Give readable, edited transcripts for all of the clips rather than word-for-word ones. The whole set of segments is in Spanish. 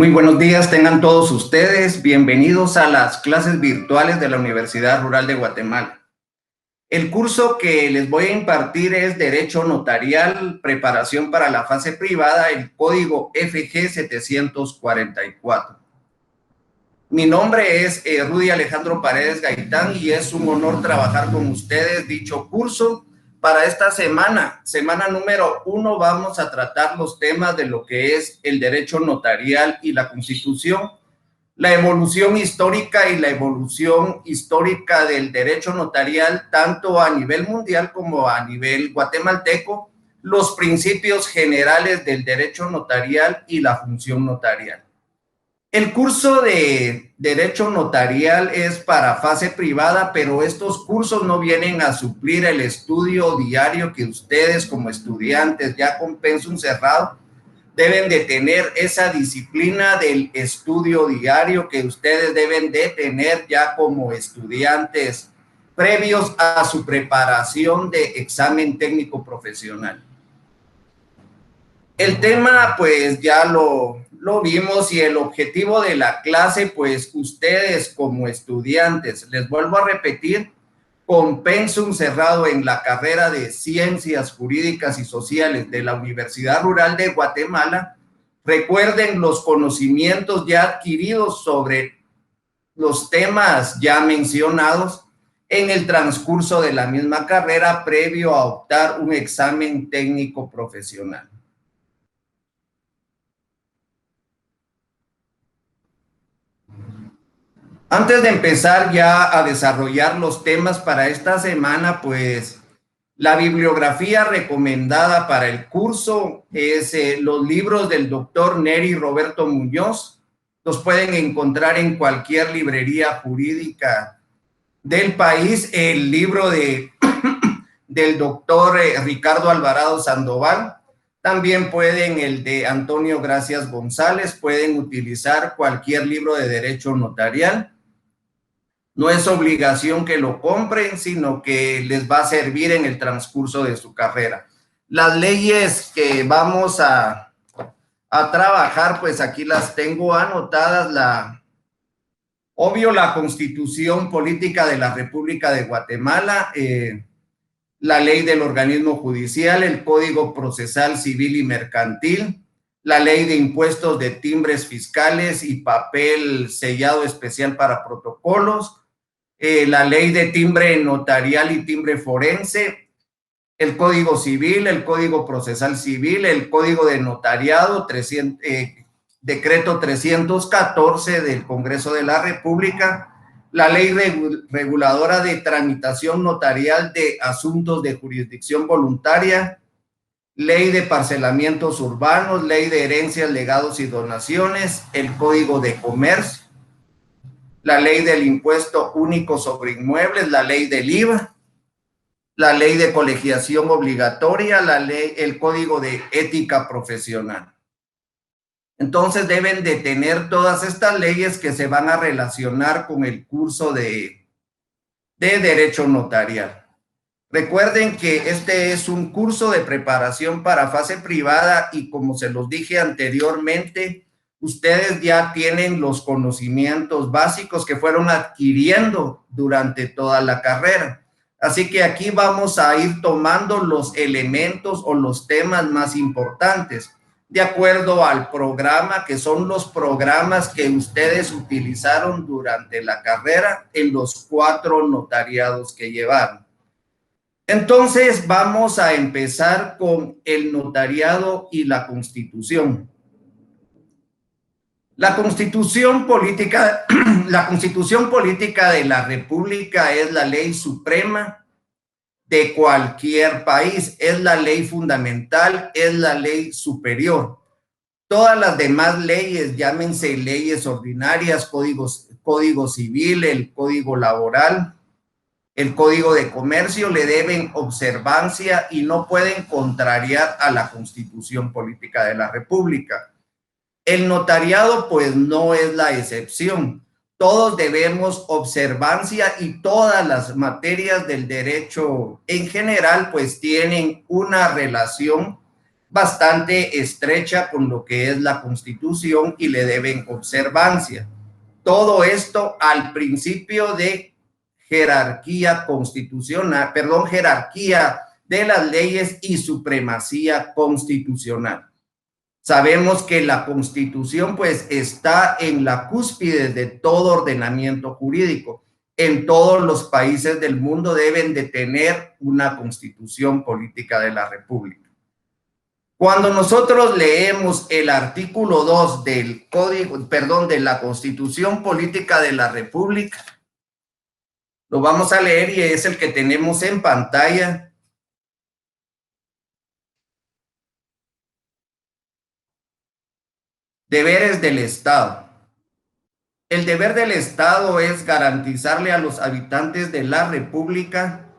Muy buenos días, tengan todos ustedes. Bienvenidos a las clases virtuales de la Universidad Rural de Guatemala. El curso que les voy a impartir es Derecho Notarial, Preparación para la Fase Privada, el código FG 744. Mi nombre es Rudy Alejandro Paredes Gaitán y es un honor trabajar con ustedes dicho curso. Para esta semana número 1, vamos a tratar los temas de lo que es el derecho notarial y la Constitución, la evolución histórica y la evolución histórica del derecho notarial, tanto a nivel mundial como a nivel guatemalteco, los principios generales del derecho notarial y la función notarial. El curso de Derecho Notarial es para fase privada, pero estos cursos no vienen a suplir el estudio diario que ustedes como estudiantes ya con pensum cerrado deben de tener, esa disciplina del estudio diario que ustedes deben de tener ya como estudiantes previos a su preparación de examen técnico profesional. El tema pues ya lo vimos y el objetivo de la clase pues ustedes como estudiantes, les vuelvo a repetir, con pensum cerrado en la carrera de Ciencias Jurídicas y Sociales de la Universidad Rural de Guatemala, recuerden los conocimientos ya adquiridos sobre los temas ya mencionados en el transcurso de la misma carrera previo a optar un examen técnico profesional. Antes de empezar ya a desarrollar los temas para esta semana, pues la bibliografía recomendada para el curso es los libros del doctor Neri Roberto Muñoz. Los pueden encontrar en cualquier librería jurídica del país. El libro del doctor Ricardo Alvarado Sandoval. También pueden el de Antonio Gracias González. Pueden utilizar cualquier libro de derecho notarial. No es obligación que lo compren, sino que les va a servir en el transcurso de su carrera. Las leyes que vamos a trabajar, pues aquí las tengo anotadas. Obvio, la Constitución Política de la República de Guatemala, la ley del organismo judicial, el Código Procesal Civil y Mercantil, la ley de impuestos de timbres fiscales y papel sellado especial para protocolos, la ley de timbre notarial y timbre forense, el Código Civil, el Código Procesal Civil, el Código de Notariado, Decreto 314 del Congreso de la República, la ley reguladora de tramitación notarial de asuntos de jurisdicción voluntaria, ley de parcelamientos urbanos, ley de herencias, legados y donaciones, el Código de Comercio, la ley del impuesto único sobre inmuebles, la ley del IVA, la ley de colegiación obligatoria, el Código de Ética Profesional. Entonces deben de tener todas estas leyes que se van a relacionar con el curso de Derecho Notarial. Recuerden que este es un curso de preparación para fase privada y como se los dije anteriormente, ustedes ya tienen los conocimientos básicos que fueron adquiriendo durante toda la carrera. Así que aquí vamos a ir tomando los elementos o los temas más importantes de acuerdo al programa, que son los programas que ustedes utilizaron durante la carrera en los 4 notariados que llevaron. Entonces vamos a empezar con el notariado y la Constitución. La Constitución política de la República es la ley suprema de cualquier país, es la ley fundamental, es la ley superior. Todas las demás leyes, llámense leyes ordinarias, código civil, el código laboral, el código de comercio, le deben observancia y no pueden contrariar a la Constitución política de la República. El notariado pues no es la excepción. Todos debemos observancia y todas las materias del derecho en general pues tienen una relación bastante estrecha con lo que es la Constitución y le deben observancia. Todo esto al principio de jerarquía constitucional, perdón, jerarquía de las leyes y supremacía constitucional. Sabemos que la Constitución pues está en la cúspide de todo ordenamiento jurídico. En todos los países del mundo deben de tener una Constitución política de la República. Cuando nosotros leemos el artículo 2 del Código, perdón, de la Constitución Política de la República, lo vamos a leer y es el que tenemos en pantalla. Deberes del Estado. El deber del Estado es garantizarle a los habitantes de la República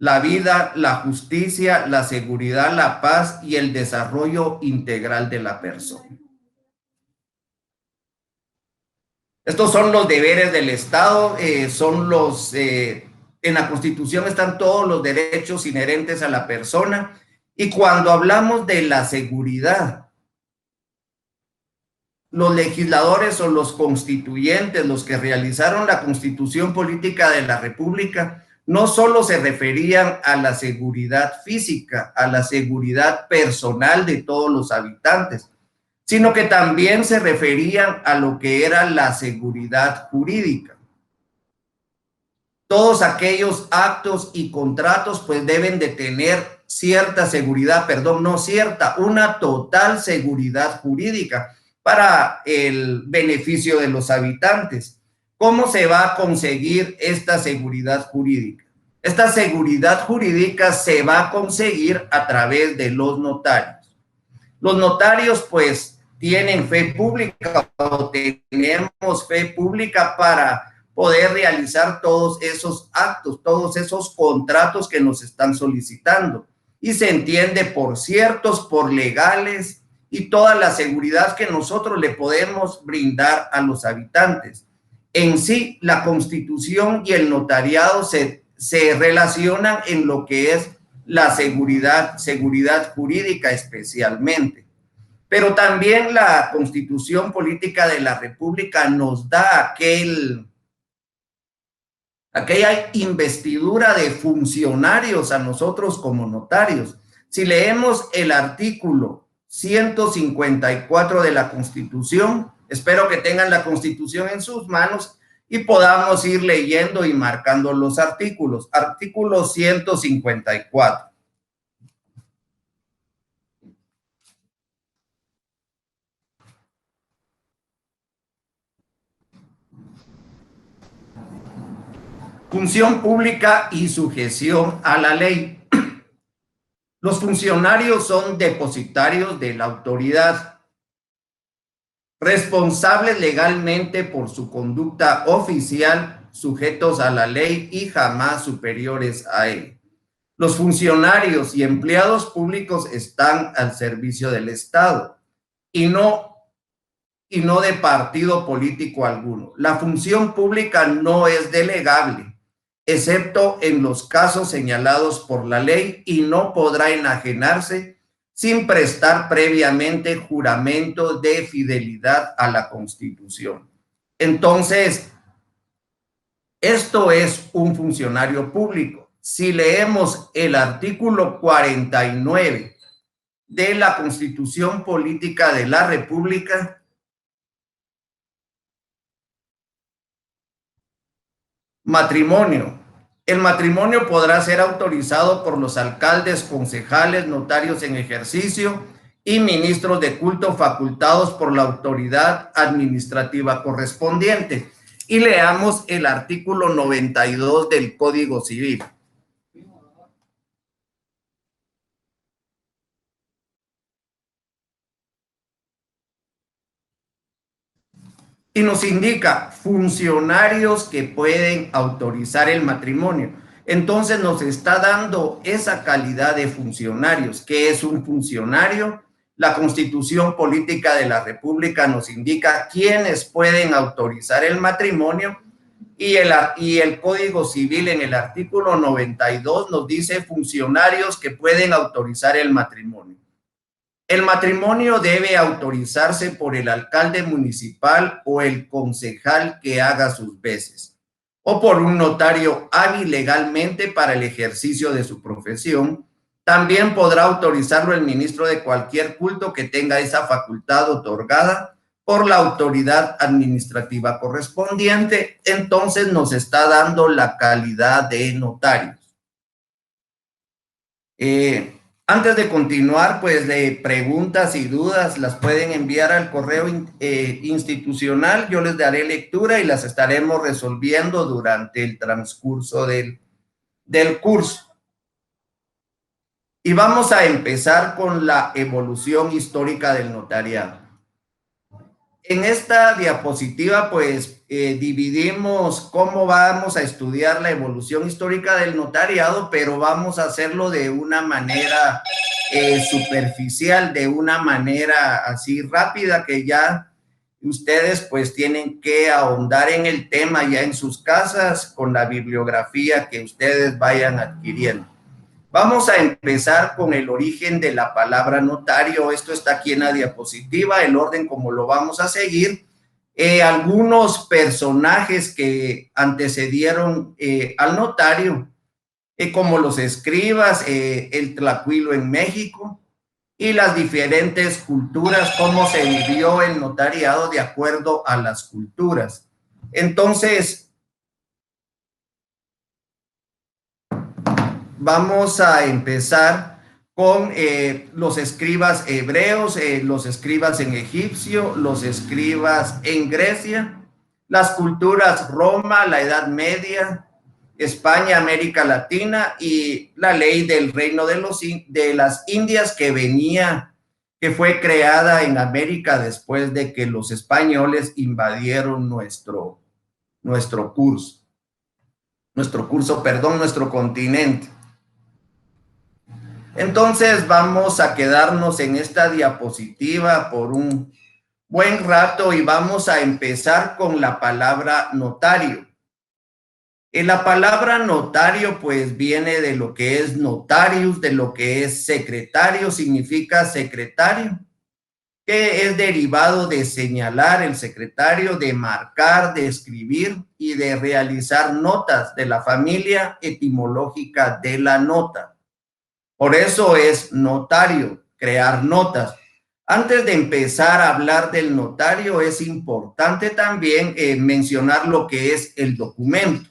la vida, la justicia, la seguridad, la paz y el desarrollo integral de la persona. Estos son los deberes del Estado, en la Constitución están todos los derechos inherentes a la persona, y cuando hablamos de la seguridad, los legisladores o los constituyentes, los que realizaron la Constitución Política de la República, no solo se referían a la seguridad física, a la seguridad personal de todos los habitantes, sino que también se referían a lo que era la seguridad jurídica. Todos aquellos actos y contratos pues deben de tener cierta seguridad, perdón, no cierta, una total seguridad jurídica para el beneficio de los habitantes. ¿Cómo se va a conseguir esta seguridad jurídica? Esta seguridad jurídica se va a conseguir a través de los notarios. Los notarios pues tienen fe pública o tenemos fe pública para poder realizar todos esos actos, todos esos contratos que nos están solicitando. Y se entiende por ciertos, por legales y toda la seguridad que nosotros le podemos brindar a los habitantes. En sí, la Constitución y el notariado se relacionan en lo que es la seguridad jurídica especialmente. Pero también la Constitución Política de la República nos da aquella investidura de funcionarios a nosotros como notarios. Si leemos el artículo 154 de la Constitución, espero que tengan la Constitución en sus manos y podamos ir leyendo y marcando los artículos. Artículo 154. Función pública y sujeción a la ley. Los funcionarios son depositarios de la autoridad, responsables legalmente por su conducta oficial, sujetos a la ley y jamás superiores a él. Los funcionarios y empleados públicos están al servicio del Estado y no de partido político alguno. La función pública no es delegable, excepto en los casos señalados por la ley, y no podrá enajenarse sin prestar previamente juramento de fidelidad a la Constitución. Entonces, esto es un funcionario público. Si leemos el artículo 49 de la Constitución Política de la República, matrimonio. El matrimonio podrá ser autorizado por los alcaldes, concejales, notarios en ejercicio y ministros de culto facultados por la autoridad administrativa correspondiente. Y leamos el artículo 92 del Código Civil. Y nos indica funcionarios que pueden autorizar el matrimonio. Entonces nos está dando esa calidad de funcionarios. ¿Qué es un funcionario? La Constitución Política de la República nos indica quiénes pueden autorizar el matrimonio, y el Código Civil en el artículo 92 nos dice funcionarios que pueden autorizar el matrimonio. El matrimonio debe autorizarse por el alcalde municipal o el concejal que haga sus veces, o por un notario hábil legalmente para el ejercicio de su profesión. También podrá autorizarlo el ministro de cualquier culto que tenga esa facultad otorgada por la autoridad administrativa correspondiente. Entonces nos está dando la calidad de notarios. Antes de continuar, pues de preguntas y dudas las pueden enviar al correo institucional. Yo les daré lectura y las estaremos resolviendo durante el transcurso del curso. Y vamos a empezar con la evolución histórica del notariado. En esta diapositiva, pues, dividimos cómo vamos a estudiar la evolución histórica del notariado, pero vamos a hacerlo de una manera superficial, de una manera así rápida, que ya ustedes pues tienen que ahondar en el tema ya en sus casas con la bibliografía que ustedes vayan adquiriendo. Vamos a empezar con el origen de la palabra notario. Esto está aquí en la diapositiva, el orden como lo vamos a seguir. Algunos personajes que antecedieron al notario, como los escribas, el tlacuilo en México y las diferentes culturas, cómo se vivió el notariado de acuerdo a las culturas. Entonces, vamos a empezar con los escribas hebreos, los escribas en egipcio, los escribas en Grecia, las culturas Roma, la Edad Media, España, América Latina y la ley del reino de las Indias que fue creada en América después de que los españoles invadieron nuestro continente. Entonces vamos a quedarnos en esta diapositiva por un buen rato y vamos a empezar con la palabra notario. La palabra notario pues viene de lo que es notarius, de lo que es secretario, significa secretario, que es derivado de señalar, el secretario, de marcar, de escribir y de realizar notas, de la familia etimológica de la nota. Por eso es notario, crear notas. Antes de empezar a hablar del notario, es importante también mencionar lo que es el documento,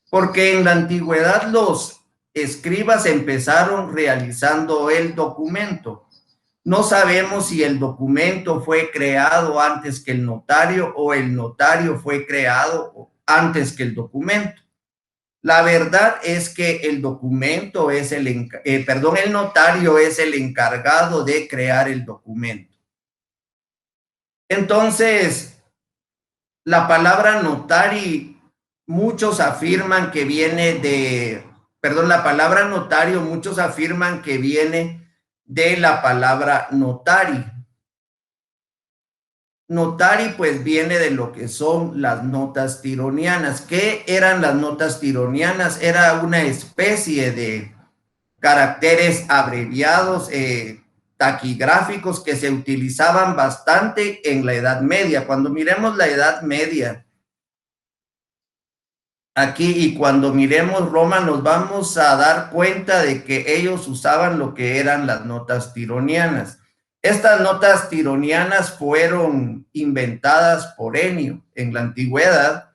porque en la antigüedad los escribas empezaron realizando el documento. No sabemos si el documento fue creado antes que el notario o el notario fue creado antes que el documento. La verdad es que el documento es el notario es el encargado de crear el documento. Entonces, la palabra notari, muchos afirman que viene la palabra notario, muchos afirman que viene de la palabra notari. Notari pues viene de lo que son las notas tironianas. ¿Qué eran las notas tironianas? Era una especie de caracteres abreviados, taquigráficos que se utilizaban bastante en la Edad Media. Cuando miremos la Edad Media aquí y cuando miremos Roma, nos vamos a dar cuenta de que ellos usaban lo que eran las notas tironianas. Estas notas tironianas fueron inventadas por Enio en la antigüedad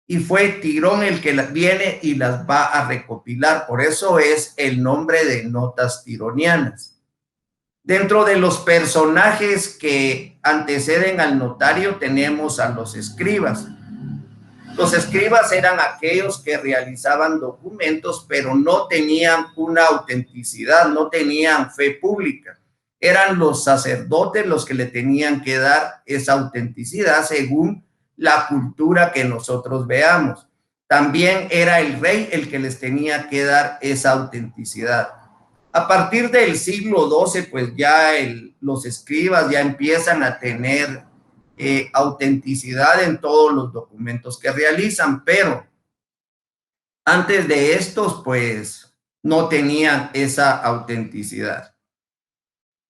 y fue Tirón el que las viene y las va a recopilar. Por eso es el nombre de notas tironianas. Dentro de los personajes que anteceden al notario tenemos a los escribas. Los escribas eran aquellos que realizaban documentos, pero no tenían una autenticidad, no tenían fe pública. Eran los sacerdotes los que le tenían que dar esa autenticidad según la cultura que nosotros veamos. También era el rey el que les tenía que dar esa autenticidad. A partir del siglo XII, pues ya los escribas ya empiezan a tener autenticidad en todos los documentos que realizan, pero antes de estos, pues no tenían esa autenticidad.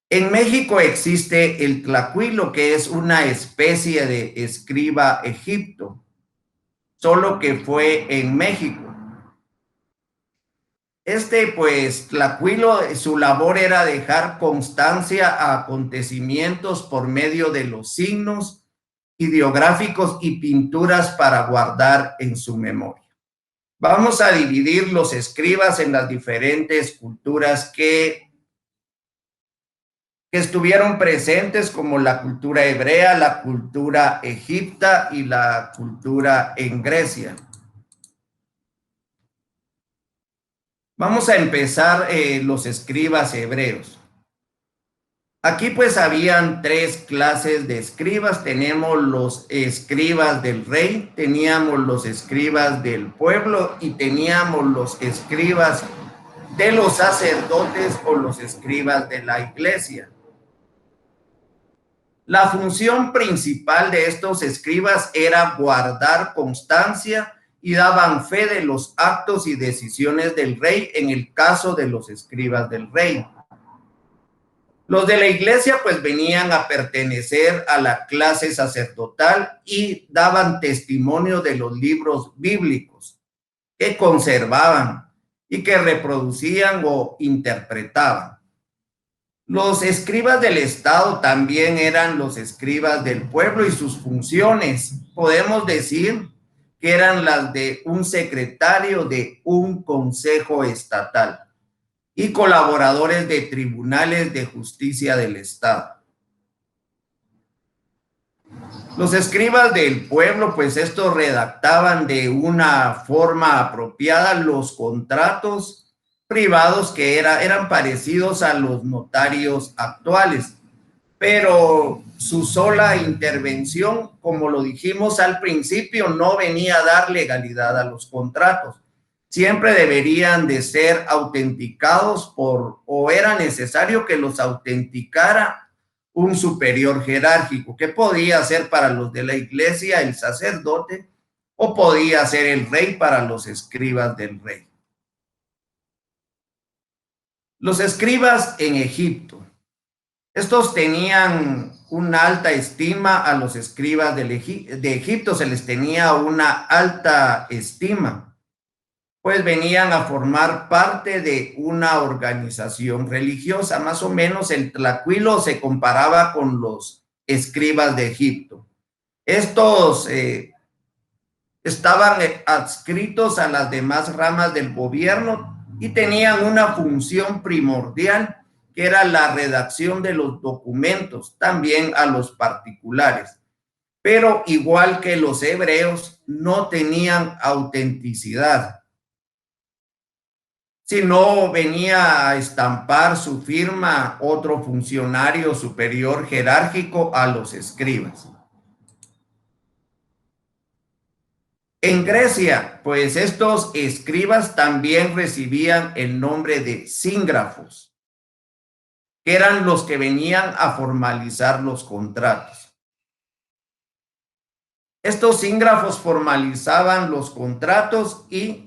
En México existe el tlacuilo, que es una especie de escriba egipto, solo que fue en México. Pues, tlacuilo, su labor era dejar constancia a acontecimientos por medio de los signos ideográficos y pinturas para guardar en su memoria. Vamos a dividir los escribas en las diferentes culturas que estuvieron presentes, como la cultura hebrea, la cultura egipta y la cultura en Grecia. Vamos a empezar los escribas hebreos. Aquí pues habían tres clases de escribas. Tenemos los escribas del rey, teníamos los escribas del pueblo y teníamos los escribas de los sacerdotes o los escribas de la iglesia. La función principal de estos escribas era guardar constancia y daban fe de los actos y decisiones del rey en el caso de los escribas del rey. Los de la iglesia pues venían a pertenecer a la clase sacerdotal y daban testimonio de los libros bíblicos que conservaban y que reproducían o interpretaban. Los escribas del Estado también eran los escribas del pueblo y sus funciones, podemos decir que eran las de un secretario de un consejo estatal y colaboradores de tribunales de justicia del Estado. Los escribas del pueblo, pues estos redactaban de una forma apropiada los contratos privados que eran parecidos a los notarios actuales, pero su sola intervención, como lo dijimos al principio, no venía a dar legalidad a los contratos. Siempre deberían de ser autenticados o era necesario que los autenticara un superior jerárquico, que podía ser para los de la iglesia el sacerdote o podía ser el rey para los escribas del rey. Los escribas en Egipto. Estos tenían una alta estima a los escribas de Egipto, se les tenía una alta estima, pues venían a formar parte de una organización religiosa. Más o menos el tlacuilo se comparaba con los escribas de Egipto. Estos estaban adscritos a las demás ramas del gobierno y tenían una función primordial, que era la redacción de los documentos, también a los particulares. Pero igual que los hebreos, no tenían autenticidad. Si no venía a estampar su firma otro funcionario superior jerárquico a los escribas. En Grecia, pues estos escribas también recibían el nombre de sígrafos, que eran los que venían a formalizar los contratos. Estos sígrafos formalizaban los contratos y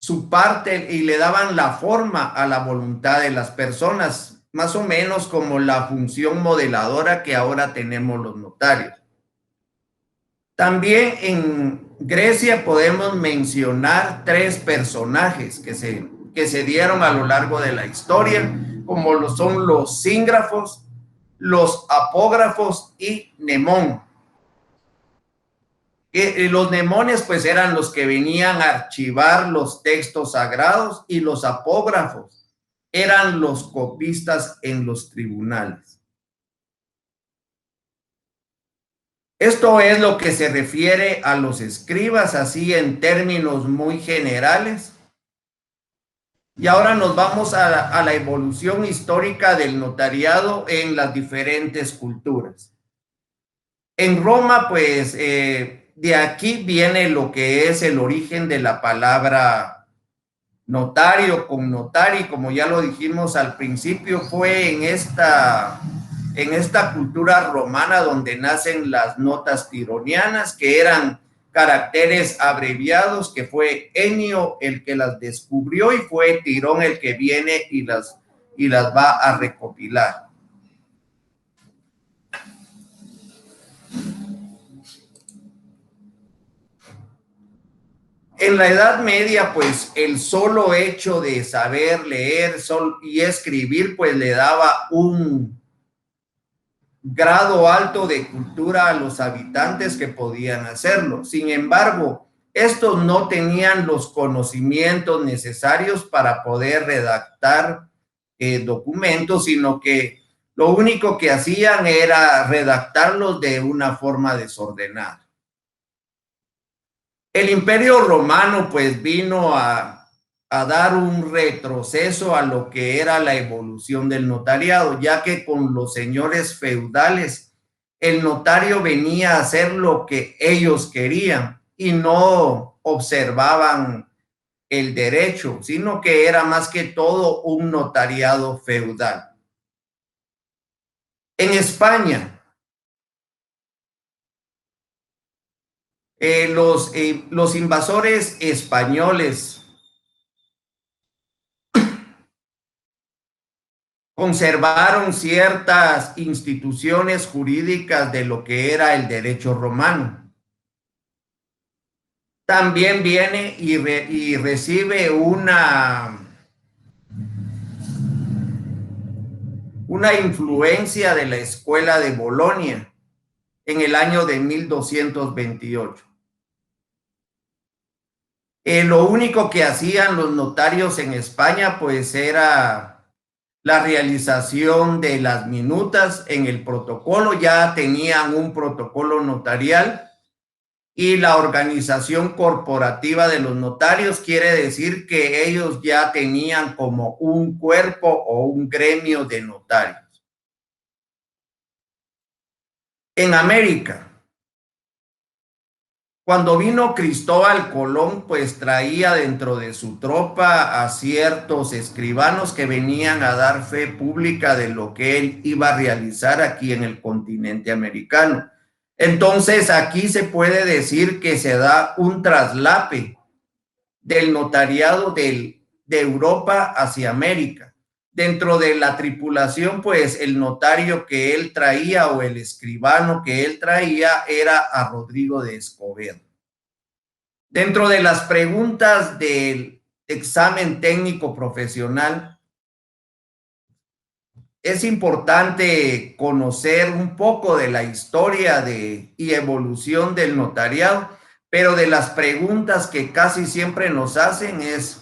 su parte y le daban la forma a la voluntad de las personas, más o menos como la función modeladora que ahora tenemos los notarios. También en Grecia podemos mencionar tres personajes que se dieron a lo largo de la historia, como lo son los sígrafos, los apógrafos y Nemón. Los nemones pues eran los que venían a archivar los textos sagrados y los apógrafos eran los copistas en los tribunales. Esto es lo que se refiere a los escribas, así en términos muy generales. Y ahora nos vamos a la evolución histórica del notariado en las diferentes culturas. En Roma, pues, de aquí viene lo que es el origen de la palabra notario, con notari, como ya lo dijimos al principio, fue en esta cultura romana donde nacen las notas tironianas, que eran caracteres abreviados, que fue Enio el que las descubrió y fue Tirón el que viene y las va a recopilar. En la Edad Media, pues el solo hecho de saber leer y escribir, pues le daba un grado alto de cultura a los habitantes que podían hacerlo. Sin embargo, estos no tenían los conocimientos necesarios para poder redactar documentos, sino que lo único que hacían era redactarlos de una forma desordenada. El Imperio Romano pues vino a dar un retroceso a lo que era la evolución del notariado, ya que con los señores feudales el notario venía a hacer lo que ellos querían y no observaban el derecho, sino que era más que todo un notariado feudal. En España, los invasores españoles conservaron ciertas instituciones jurídicas de lo que era el derecho romano. También viene y recibe una influencia de la escuela de Bolonia en el año de 1228. Lo único que hacían los notarios en España pues era la realización de las minutas en el protocolo. Ya tenían un protocolo notarial, y la organización corporativa de los notarios quiere decir que ellos ya tenían como un cuerpo o un gremio de notarios. En América, cuando vino Cristóbal Colón, pues traía dentro de su tropa a ciertos escribanos que venían a dar fe pública de lo que él iba a realizar aquí en el continente americano. Entonces, aquí se puede decir que se da un traslape del notariado de Europa hacia América. Dentro de la tripulación, pues el notario que él traía o el escribano que él traía era a Rodrigo de Escobedo. Dentro de las preguntas del examen técnico profesional, es importante conocer un poco de la historia y evolución del notariado, pero de las preguntas que casi siempre nos hacen es: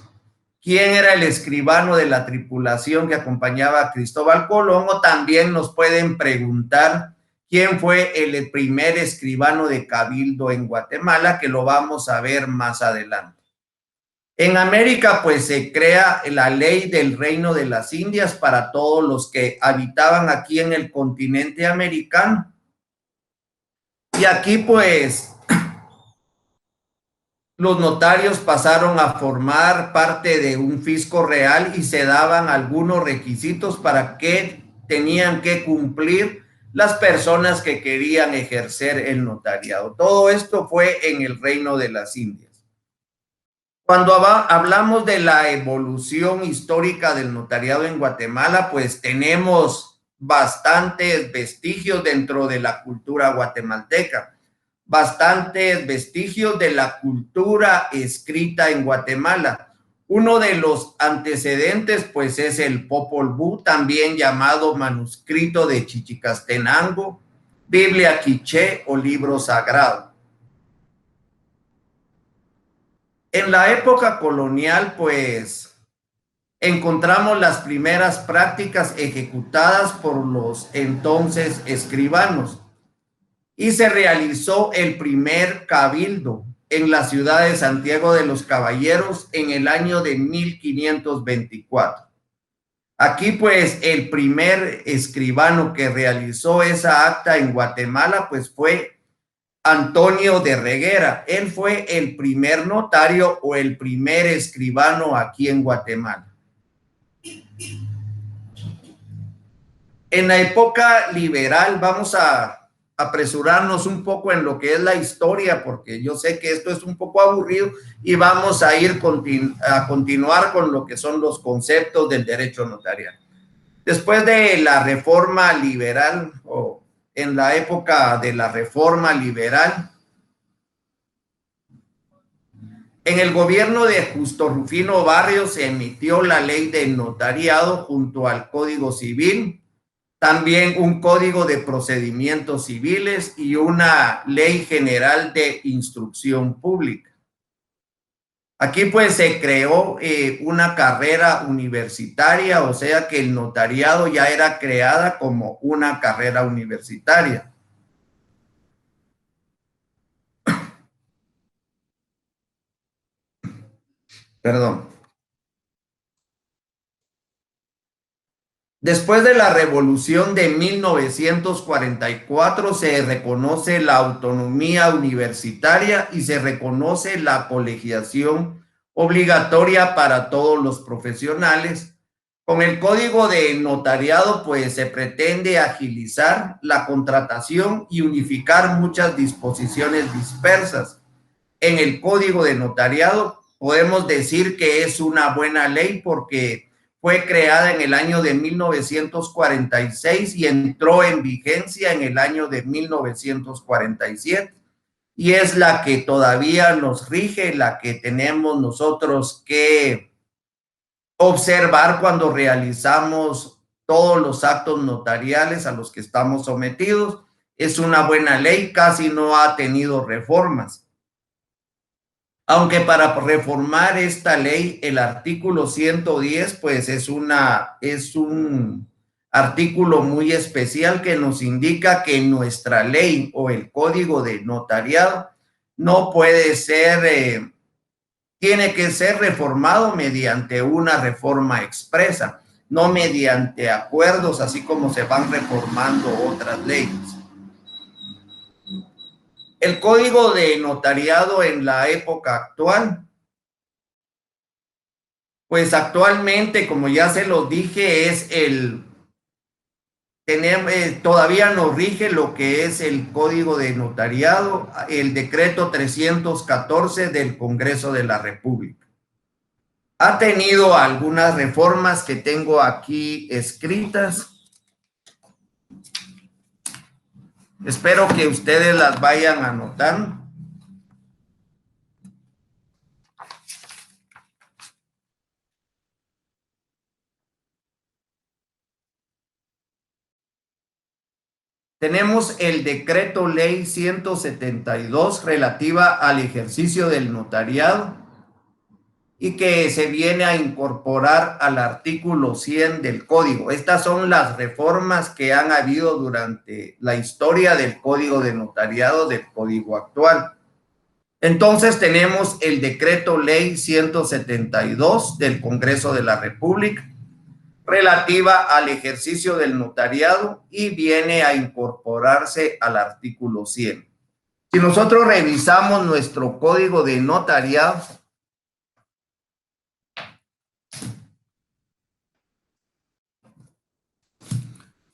¿quién era el escribano de la tripulación que acompañaba a Cristóbal Colón? O también nos pueden preguntar quién fue el primer escribano de cabildo en Guatemala, que lo vamos a ver más adelante. En América, pues se crea la ley del Reino de las Indias para todos los que habitaban aquí en el continente americano. Y aquí, pues, los notarios pasaron a formar parte de un fisco real y se daban algunos requisitos para que tenían que cumplir las personas que querían ejercer el notariado. Todo esto fue en el Reino de las Indias. Cuando hablamos de la evolución histórica del notariado en Guatemala, pues tenemos bastantes vestigios dentro de la cultura guatemalteca, bastantes vestigios de la cultura escrita en Guatemala. Uno de los antecedentes, pues, es el Popol Vuh, también llamado manuscrito de Chichicastenango, Biblia quiché o libro sagrado. En la época colonial, pues, encontramos las primeras prácticas ejecutadas por los entonces escribanos y se realizó el primer cabildo en la ciudad de Santiago de los Caballeros en el año de 1524. Aquí, pues, el primer escribano que realizó esa acta en Guatemala, pues, fue Antonio de Reguera. Él fue el primer notario o el primer escribano aquí en Guatemala. En la época liberal, vamos a apresurarnos un poco en lo que es la historia, porque yo sé que esto es un poco aburrido, y vamos a ir a continuar con lo que son los conceptos del derecho notarial. Después de la reforma liberal, o en la época de la reforma liberal, En el gobierno de Justo Rufino Barrios se emitió la ley del notariado junto al Código Civil, también un Código de Procedimientos Civiles y una Ley General de Instrucción Pública. Aquí pues se creó una carrera universitaria, o sea que el notariado ya era creada como una carrera universitaria. Perdón. Después de la Revolución de 1944 se reconoce la autonomía universitaria y se reconoce la colegiación obligatoria para todos los profesionales. Con el Código de Notariado, pues se pretende agilizar la contratación y unificar muchas disposiciones dispersas. En el Código de Notariado podemos decir que es una buena ley porque fue creada en el año de 1946 y entró en vigencia en el año de 1947. Y es la que todavía nos rige, la que tenemos nosotros que observar cuando realizamos todos los actos notariales a los que estamos sometidos. Es una buena ley, casi no ha tenido reformas. Aunque para reformar esta ley, el artículo 110, pues es un artículo muy especial que nos indica que nuestra ley o el código de notariado no puede ser, tiene que ser reformado mediante una reforma expresa, no mediante acuerdos, así como se van reformando otras leyes. El código de notariado en la época actual, pues actualmente, como ya se los dije, todavía nos rige lo que es el código de notariado, el decreto 314 del Congreso de la República. Ha tenido algunas reformas que tengo aquí escritas. Espero que ustedes las vayan anotando. Tenemos el decreto ley 172 relativa al ejercicio del notariado y que se viene a incorporar al artículo 100 del código. Estas son las reformas que han habido durante la historia del código de notariado, del código actual. Entonces tenemos el decreto ley 172 del Congreso de la República relativa al ejercicio del notariado y viene a incorporarse al artículo 100. Si nosotros revisamos nuestro código de notariado,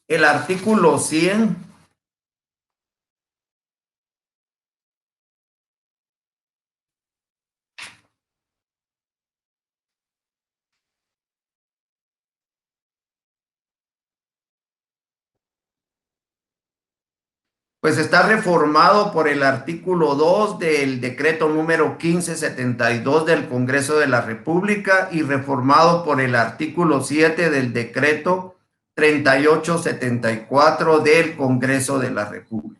el artículo 100 pues está reformado por el artículo 2 del decreto número 1572 del Congreso de la República y reformado por el artículo 7 del decreto 3874 del Congreso de la República.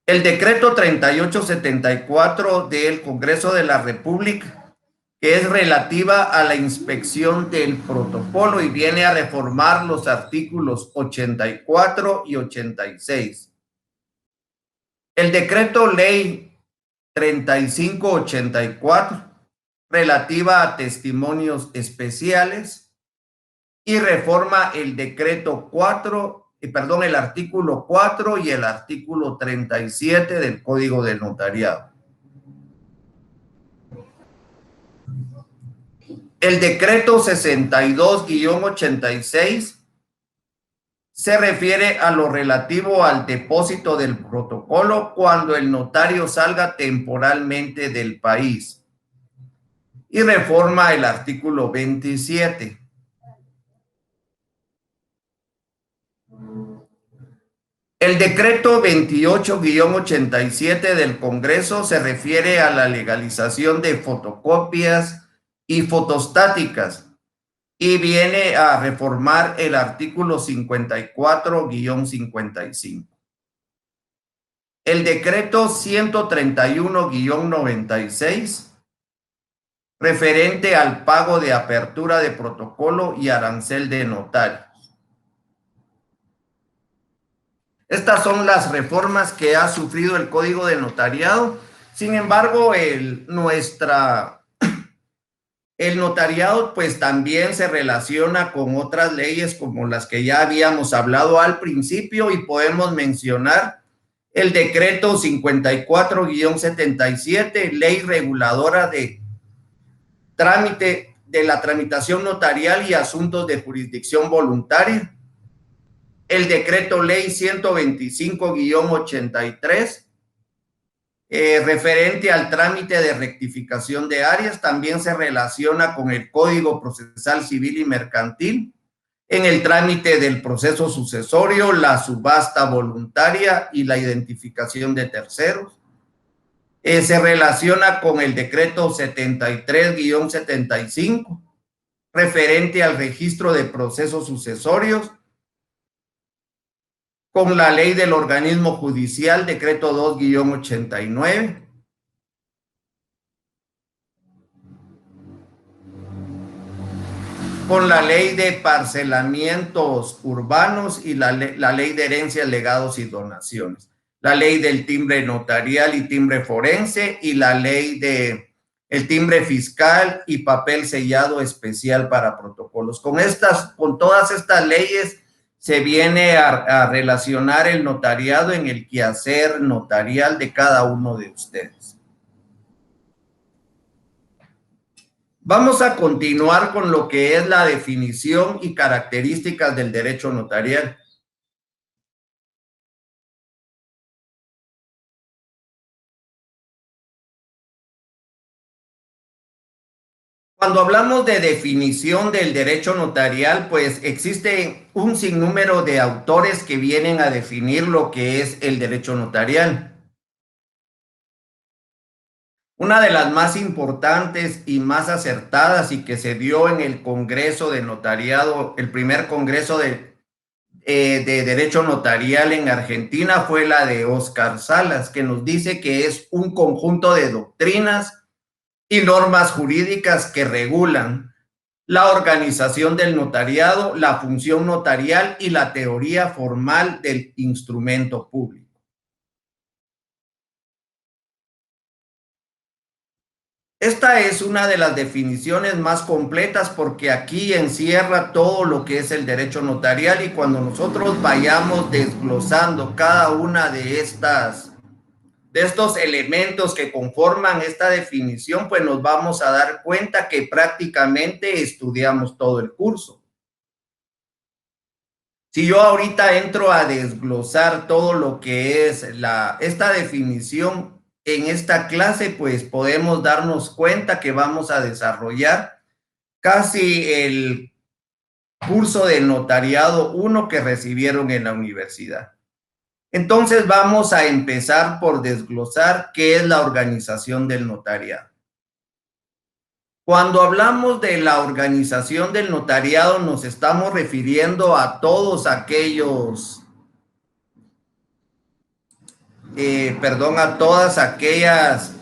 El decreto 3874 del Congreso de la República, que es relativa a la inspección del protocolo y viene a reformar los artículos 84 y 86. El decreto ley 3584, relativa a testimonios especiales, y reforma el decreto 4, el artículo 4 y el artículo 37 del Código de Notariado. El decreto 62-86 se refiere a lo relativo al depósito del protocolo cuando el notario salga temporalmente del país y reforma el artículo 27. El decreto 28-87 del Congreso se refiere a la legalización de fotocopias y fotostáticas y viene a reformar el artículo 54-55. El decreto 131-96 referente al pago de apertura de protocolo y arancel de notario. Estas son las reformas que ha sufrido el Código de Notariado. Sin embargo, el notariado pues también se relaciona con otras leyes como las que ya habíamos hablado al principio y podemos mencionar el decreto 54-77, ley reguladora de trámite de la tramitación notarial y asuntos de jurisdicción voluntaria. El decreto ley 125-83, referente al trámite de rectificación de áreas, también se relaciona con el Código Procesal Civil y Mercantil, en el trámite del proceso sucesorio, la subasta voluntaria y la identificación de terceros. Se relaciona con el decreto 73-75, referente al registro de procesos sucesorios, con la ley del organismo judicial, decreto 2-89, con la ley de parcelamientos urbanos y la ley de herencias, legados y donaciones, la ley del timbre notarial y timbre forense y la ley de el timbre fiscal y papel sellado especial para protocolos. Con todas estas leyes se viene a relacionar el notariado en el quehacer notarial de cada uno de ustedes. Vamos a continuar con lo que es la definición y características del derecho notarial. Cuando hablamos de definición del derecho notarial, pues existe un sinnúmero de autores que vienen a definir lo que es el derecho notarial. Una de las más importantes y más acertadas y que se dio en el Congreso de Notariado, el primer Congreso de Derecho Notarial en Argentina, fue la de Óscar Salas, que nos dice que es un conjunto de doctrinas y normas jurídicas que regulan la organización del notariado, la función notarial y la teoría formal del instrumento público. Esta es una de las definiciones más completas porque aquí encierra todo lo que es el derecho notarial y cuando nosotros vayamos desglosando cada una de estos elementos que conforman esta definición, pues nos vamos a dar cuenta que prácticamente estudiamos todo el curso. Si yo ahorita entro a desglosar todo lo que es esta definición en esta clase, pues podemos darnos cuenta que vamos a desarrollar casi el curso de notariado 1 que recibieron en la universidad. Entonces vamos a empezar por desglosar qué es la organización del notariado. Cuando hablamos de la organización del notariado, nos estamos refiriendo a todos aquellos, a todas aquellas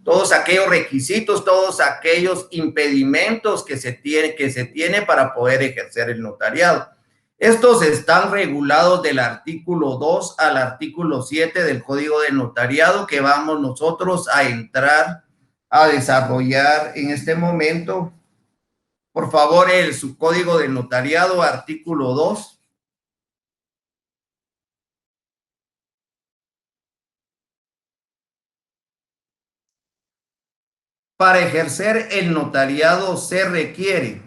todos aquellos requisitos, todos aquellos impedimentos que se tiene para poder ejercer el notariado. Estos están regulados del artículo 2 al artículo 7 del Código de Notariado que vamos nosotros a entrar a desarrollar en este momento. Por favor, el subcódigo de notariado, artículo 2. Para ejercer el notariado se requiere,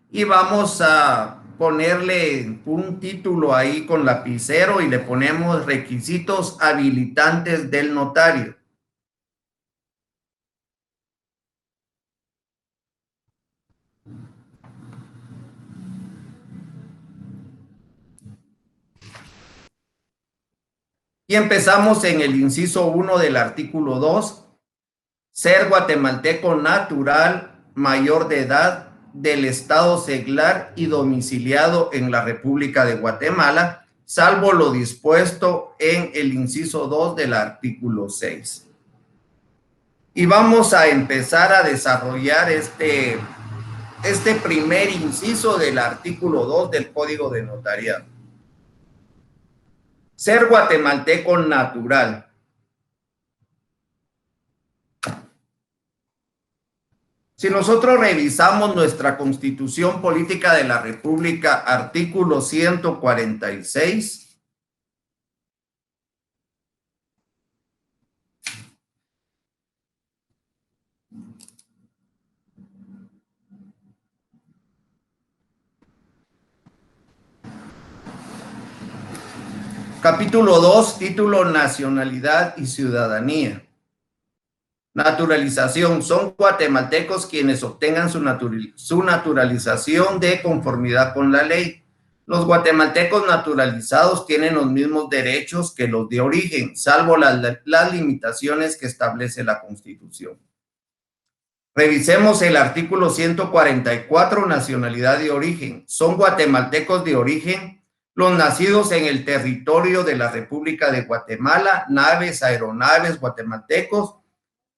y vamos a ponerle un título ahí con lapicero y le ponemos requisitos habilitantes del notario. Y empezamos en el inciso 1 del artículo 2, ser guatemalteco natural, mayor de edad, del estado seglar y domiciliado en la República de Guatemala, salvo lo dispuesto en el inciso 2 del artículo 6. Y vamos a empezar a desarrollar este primer inciso del artículo 2 del Código de Notariado. Ser guatemalteco natural. Si nosotros revisamos nuestra Constitución Política de la República, artículo 146, capítulo 2, título Nacionalidad y Ciudadanía. Naturalización. Son guatemaltecos quienes obtengan su naturalización de conformidad con la ley. Los guatemaltecos naturalizados tienen los mismos derechos que los de origen, salvo las limitaciones que establece la Constitución. Revisemos el artículo 144, nacionalidad de origen. Son guatemaltecos de origen los nacidos en el territorio de la República de Guatemala, naves, aeronaves guatemaltecos,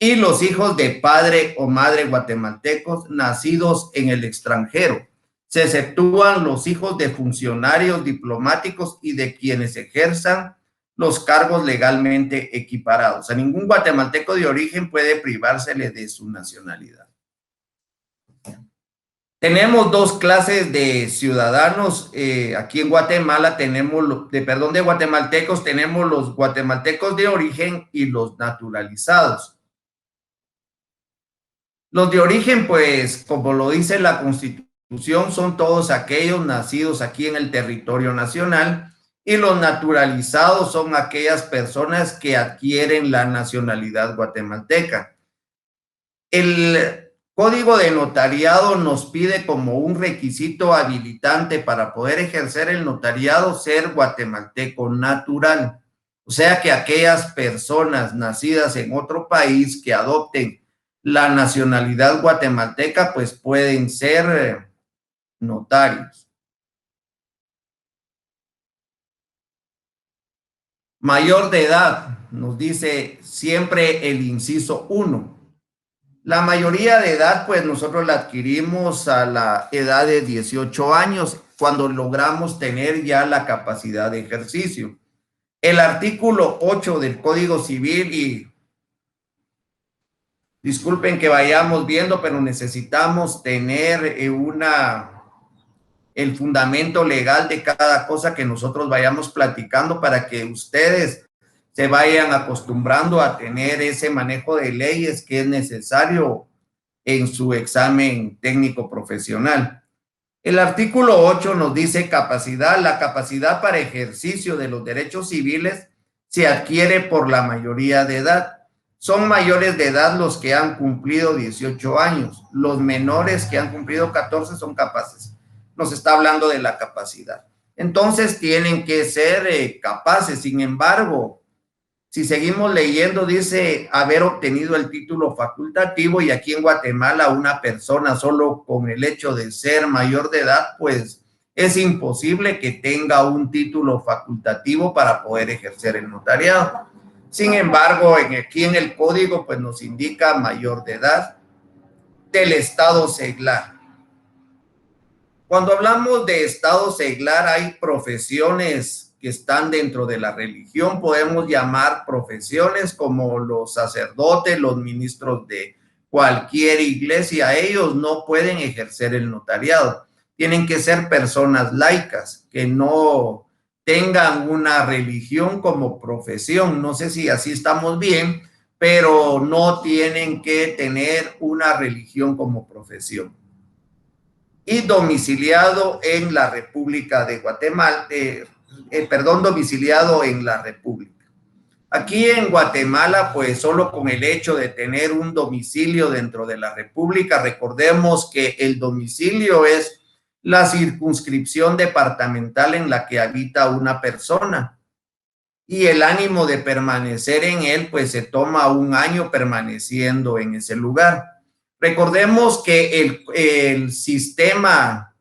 y los hijos de padre o madre guatemaltecos nacidos en el extranjero. Se exceptúan los hijos de funcionarios diplomáticos y de quienes ejerzan los cargos legalmente equiparados. A ningún guatemalteco de origen puede privársele de su nacionalidad. Tenemos dos clases de ciudadanos. Aquí en Guatemala tenemos, de guatemaltecos, tenemos los guatemaltecos de origen y los naturalizados. Los de origen, pues, como lo dice la Constitución, son todos aquellos nacidos aquí en el territorio nacional, y los naturalizados son aquellas personas que adquieren la nacionalidad guatemalteca. El Código de Notariado nos pide como un requisito habilitante para poder ejercer el notariado ser guatemalteco natural. O sea que aquellas personas nacidas en otro país que adopten la nacionalidad guatemalteca, pues pueden ser notarios. Mayor de edad, nos dice siempre el inciso 1. La mayoría de edad, pues nosotros la adquirimos a la edad de 18 años, cuando logramos tener ya la capacidad de ejercicio. El artículo 8 del Código Civil, y disculpen que vayamos viendo, pero necesitamos tener el fundamento legal de cada cosa que nosotros vayamos platicando para que ustedes se vayan acostumbrando a tener ese manejo de leyes que es necesario en su examen técnico profesional. El artículo 8 nos dice capacidad. La capacidad para ejercicio de los derechos civiles se adquiere por la mayoría de edad. Son mayores de edad los que han cumplido 18 años. Los menores que han cumplido 14 son capaces. Nos está hablando de la capacidad. Entonces tienen que ser capaces. Sin embargo, si seguimos leyendo, dice haber obtenido el título facultativo, y aquí en Guatemala una persona solo con el hecho de ser mayor de edad, pues es imposible que tenga un título facultativo para poder ejercer el notariado. Sin embargo, aquí en el código pues nos indica mayor de edad del estado seglar. Cuando hablamos de estado seglar, hay profesiones que están dentro de la religión. Podemos llamar profesiones como los sacerdotes, los ministros de cualquier iglesia. Ellos no pueden ejercer el notariado. Tienen que ser personas laicas que no tengan una religión como profesión. No sé si así estamos bien, pero no tienen que tener una religión como profesión. Y domiciliado en la República de Guatemala, domiciliado en la República. Aquí en Guatemala, pues solo con el hecho de tener un domicilio dentro de la República, recordemos que el domicilio es la circunscripción departamental en la que habita una persona. y el ánimo de permanecer en él, pues se toma un año permaneciendo en ese lugar. Recordemos que el sistema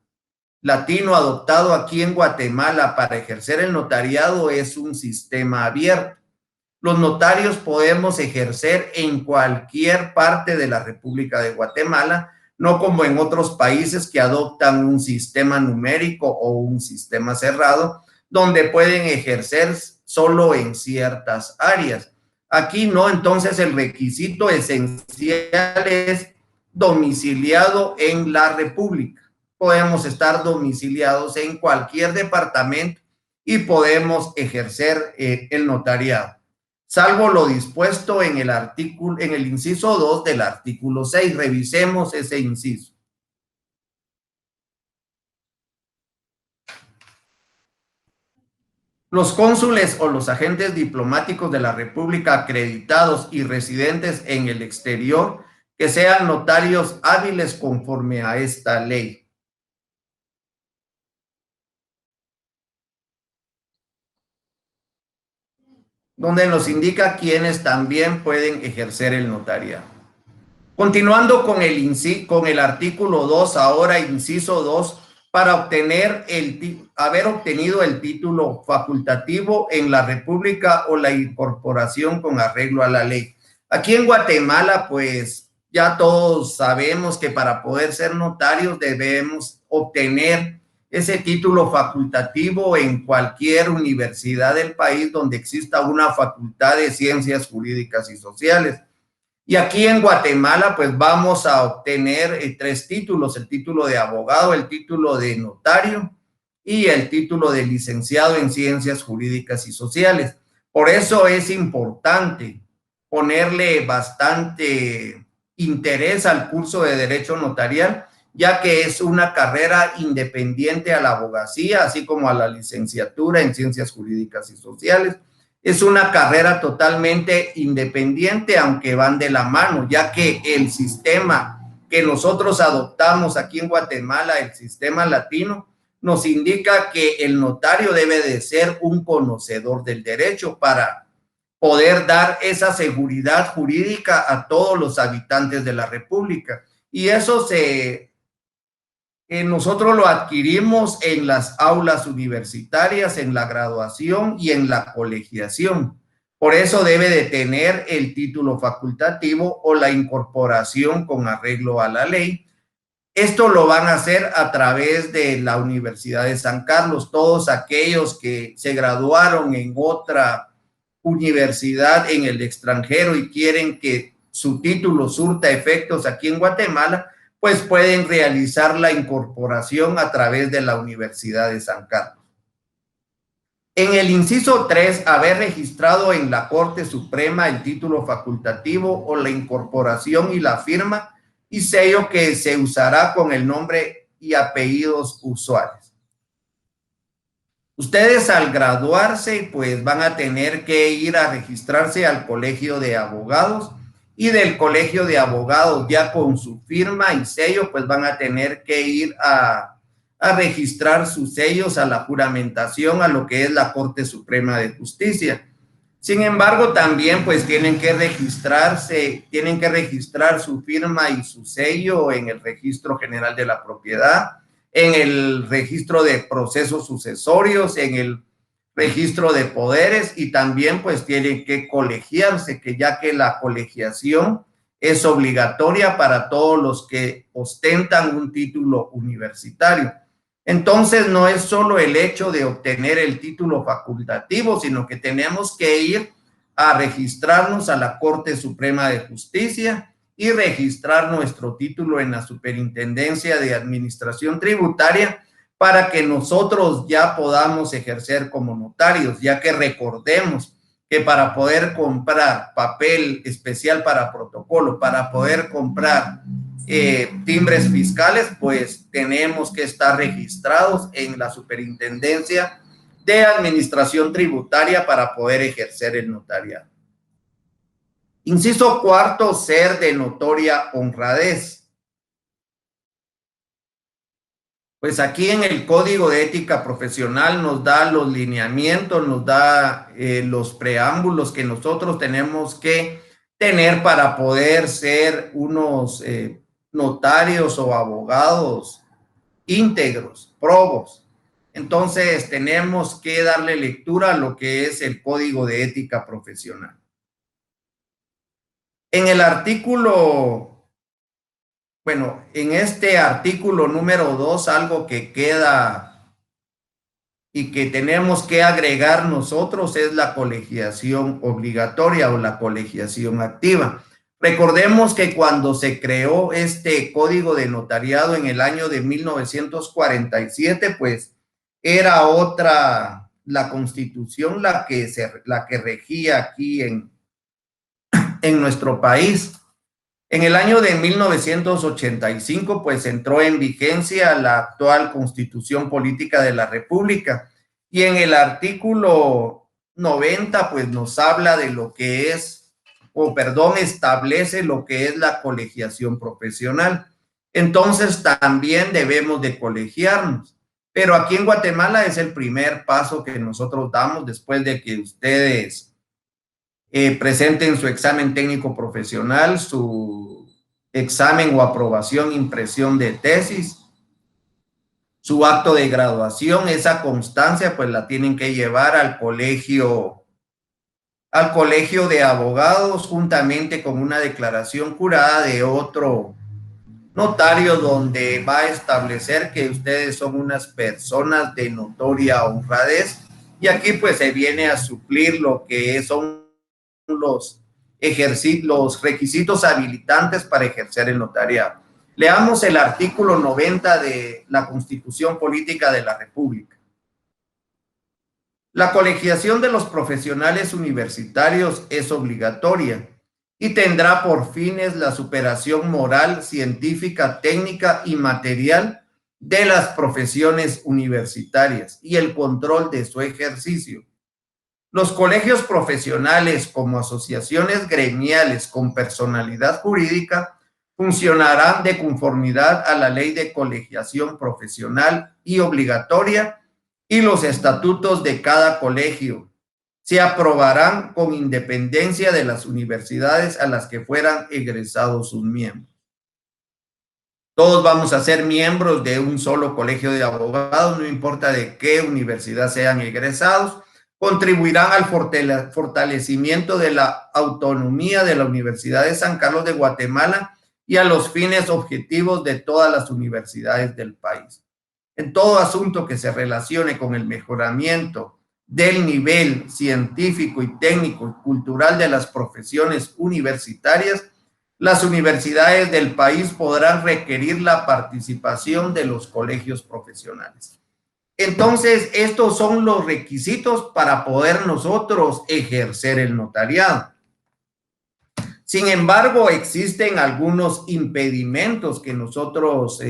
latino adoptado aquí en Guatemala para ejercer el notariado es un sistema abierto. Los notarios podemos ejercer en cualquier parte de la República de Guatemala, no como en otros países que adoptan un sistema numérico o un sistema cerrado, donde pueden ejercer solo en ciertas áreas. Aquí no, entonces el requisito esencial es domiciliado en la República. Podemos estar domiciliados en cualquier departamento y podemos ejercer el notariado, salvo lo dispuesto en el artículo, en el inciso 2 del artículo 6. Revisemos ese inciso. Los cónsules o los agentes diplomáticos de la República acreditados y residentes en el exterior que sean notarios hábiles conforme a esta ley. Donde nos indica quiénes también pueden ejercer el notariado. Continuando con el artículo 2, ahora inciso 2, para haber obtenido el título facultativo en la República o la incorporación con arreglo a la ley. Aquí en Guatemala, pues ya todos sabemos que para poder ser notarios debemos obtener ese título facultativo en cualquier universidad del país donde exista una facultad de ciencias jurídicas y sociales. Y aquí en Guatemala, pues vamos a obtener 3 títulos: el título de abogado, el título de notario y el título de licenciado en ciencias jurídicas y sociales. Por eso es importante ponerle bastante interés al curso de Derecho Notarial, ya que es una carrera independiente a la abogacía, así como a la licenciatura en ciencias jurídicas y sociales. Es una carrera totalmente independiente, aunque van de la mano, ya que el sistema que nosotros adoptamos aquí en Guatemala, el sistema latino, nos indica que el notario debe de ser un conocedor del derecho para poder dar esa seguridad jurídica a todos los habitantes de la República. Y eso nosotros lo adquirimos en las aulas universitarias, en la graduación y en la colegiación. Por eso debe de tener el título facultativo o la incorporación con arreglo a la ley. Esto lo van a hacer a través de la Universidad de San Carlos. Todos aquellos que se graduaron en otra universidad en el extranjero y quieren que su título surta efectos aquí en Guatemala, pues pueden realizar la incorporación a través de la Universidad de San Carlos. En el inciso 3, haber registrado en la Corte Suprema el título facultativo o la incorporación y la firma y sello que se usará con el nombre y apellidos usuales. Ustedes al graduarse, pues van a tener que ir a registrarse al Colegio de Abogados, y del Colegio de Abogados ya con su firma y sello, pues van a tener que ir a registrar sus sellos a la juramentación a lo que es la Corte Suprema de Justicia. Sin embargo, también pues tienen que registrar su firma y su sello en el Registro General de la Propiedad, en el Registro de Procesos Sucesorios, en el Registro de Poderes, y también pues tienen que colegiarse, que ya que la colegiación es obligatoria para todos los que ostentan un título universitario. Entonces no es solo el hecho de obtener el título facultativo, sino que tenemos que ir a registrarnos a la Corte Suprema de Justicia y registrar nuestro título en la Superintendencia de Administración Tributaria para que nosotros ya podamos ejercer como notarios, ya que recordemos que para poder comprar papel especial para protocolo, para poder comprar timbres fiscales, pues tenemos que estar registrados en la Superintendencia de Administración Tributaria para poder ejercer el notariado. Inciso 4, ser de notoria honradez. Pues aquí en el Código de Ética Profesional nos da los lineamientos, nos da los preámbulos que nosotros tenemos que tener para poder ser unos notarios o abogados íntegros, probos. Entonces tenemos que darle lectura a lo que es el Código de Ética Profesional. En el artículo, bueno, en este artículo número 2, algo que queda y que tenemos que agregar nosotros es la colegiación obligatoria o la colegiación activa. Recordemos que cuando se creó este código de notariado en el año de 1947, pues era otra, la constitución la que regía aquí en nuestro país. En el año de 1985, pues entró en vigencia la actual Constitución Política de la República y en el artículo 90, pues nos habla de lo que es, o perdón, establece lo que es la colegiación profesional. Entonces también debemos de colegiarnos. Pero aquí en Guatemala es el primer paso que nosotros damos después de que ustedes presenten su examen técnico profesional, su examen o aprobación, impresión de tesis, su acto de graduación. Esa constancia pues la tienen que llevar al colegio de abogados juntamente con una declaración jurada de otro notario donde va a establecer que ustedes son unas personas de notoria honradez, y aquí pues se viene a suplir lo que son los requisitos habilitantes para ejercer el notariado. Leamos el artículo 90 de la Constitución Política de la República. La colegiación de los profesionales universitarios es obligatoria y tendrá por fines la superación moral, científica, técnica y material de las profesiones universitarias y el control de su ejercicio. Los colegios profesionales como asociaciones gremiales con personalidad jurídica funcionarán de conformidad a la ley de colegiación profesional y obligatoria y los estatutos de cada colegio. Se aprobarán con independencia de las universidades a las que fueran egresados sus miembros. Todos vamos a ser miembros de un solo colegio de abogados, no importa de qué universidad sean egresados. Contribuirán al fortalecimiento de la autonomía de la Universidad de San Carlos de Guatemala y a los fines objetivos de todas las universidades del país. En todo asunto que se relacione con el mejoramiento del nivel científico y técnico y cultural de las profesiones universitarias, las universidades del país podrán requerir la participación de los colegios profesionales. Entonces, estos son los requisitos para poder nosotros ejercer el notariado. Sin embargo, existen algunos impedimentos que nosotros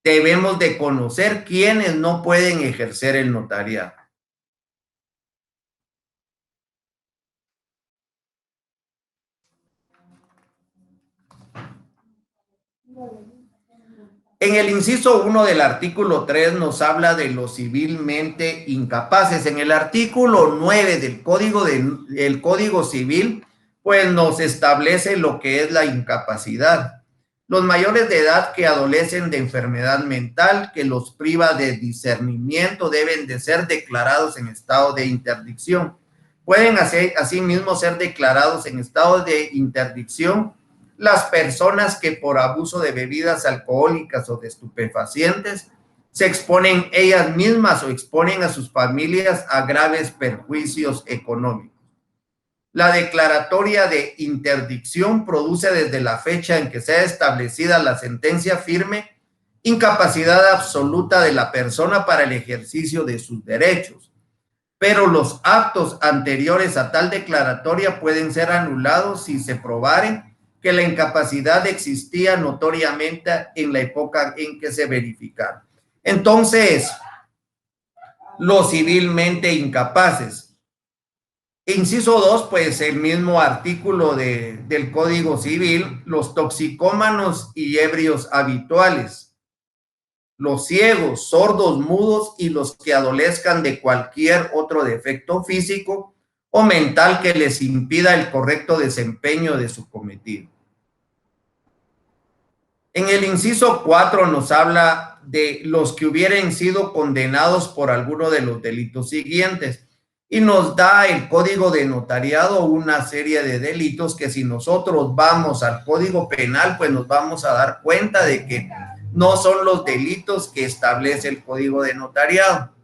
debemos de conocer quienes no pueden ejercer el notariado. En el inciso 1 del artículo 3 nos habla de los civilmente incapaces. En el artículo 9 del Código Civil, pues nos establece lo que es la incapacidad. Los mayores de edad que adolecen de enfermedad mental que los priva de discernimiento deben de ser declarados en estado de interdicción. Pueden asimismo ser declarados en estado de interdicción las personas que por abuso de bebidas alcohólicas o de estupefacientes se exponen ellas mismas o exponen a sus familias a graves perjuicios económicos. La declaratoria de interdicción produce desde la fecha en que sea establecida la sentencia firme incapacidad absoluta de la persona para el ejercicio de sus derechos, pero los actos anteriores a tal declaratoria pueden ser anulados si se probaren que la incapacidad existía notoriamente en la época en que se verificaron. Entonces, los civilmente incapaces. Inciso 2, pues el mismo artículo del Código Civil, los toxicómanos y ebrios habituales. los ciegos, sordos, mudos y los que adolezcan de cualquier otro defecto físico o mental que les impida el correcto desempeño de su cometido. En el inciso 4 nos habla de los que hubieran sido condenados por alguno de los delitos siguientes y nos da el Código de Notariado una serie de delitos que si nosotros vamos al Código Penal, pues nos vamos a dar cuenta de que no son los delitos que establece el Código de Notariado.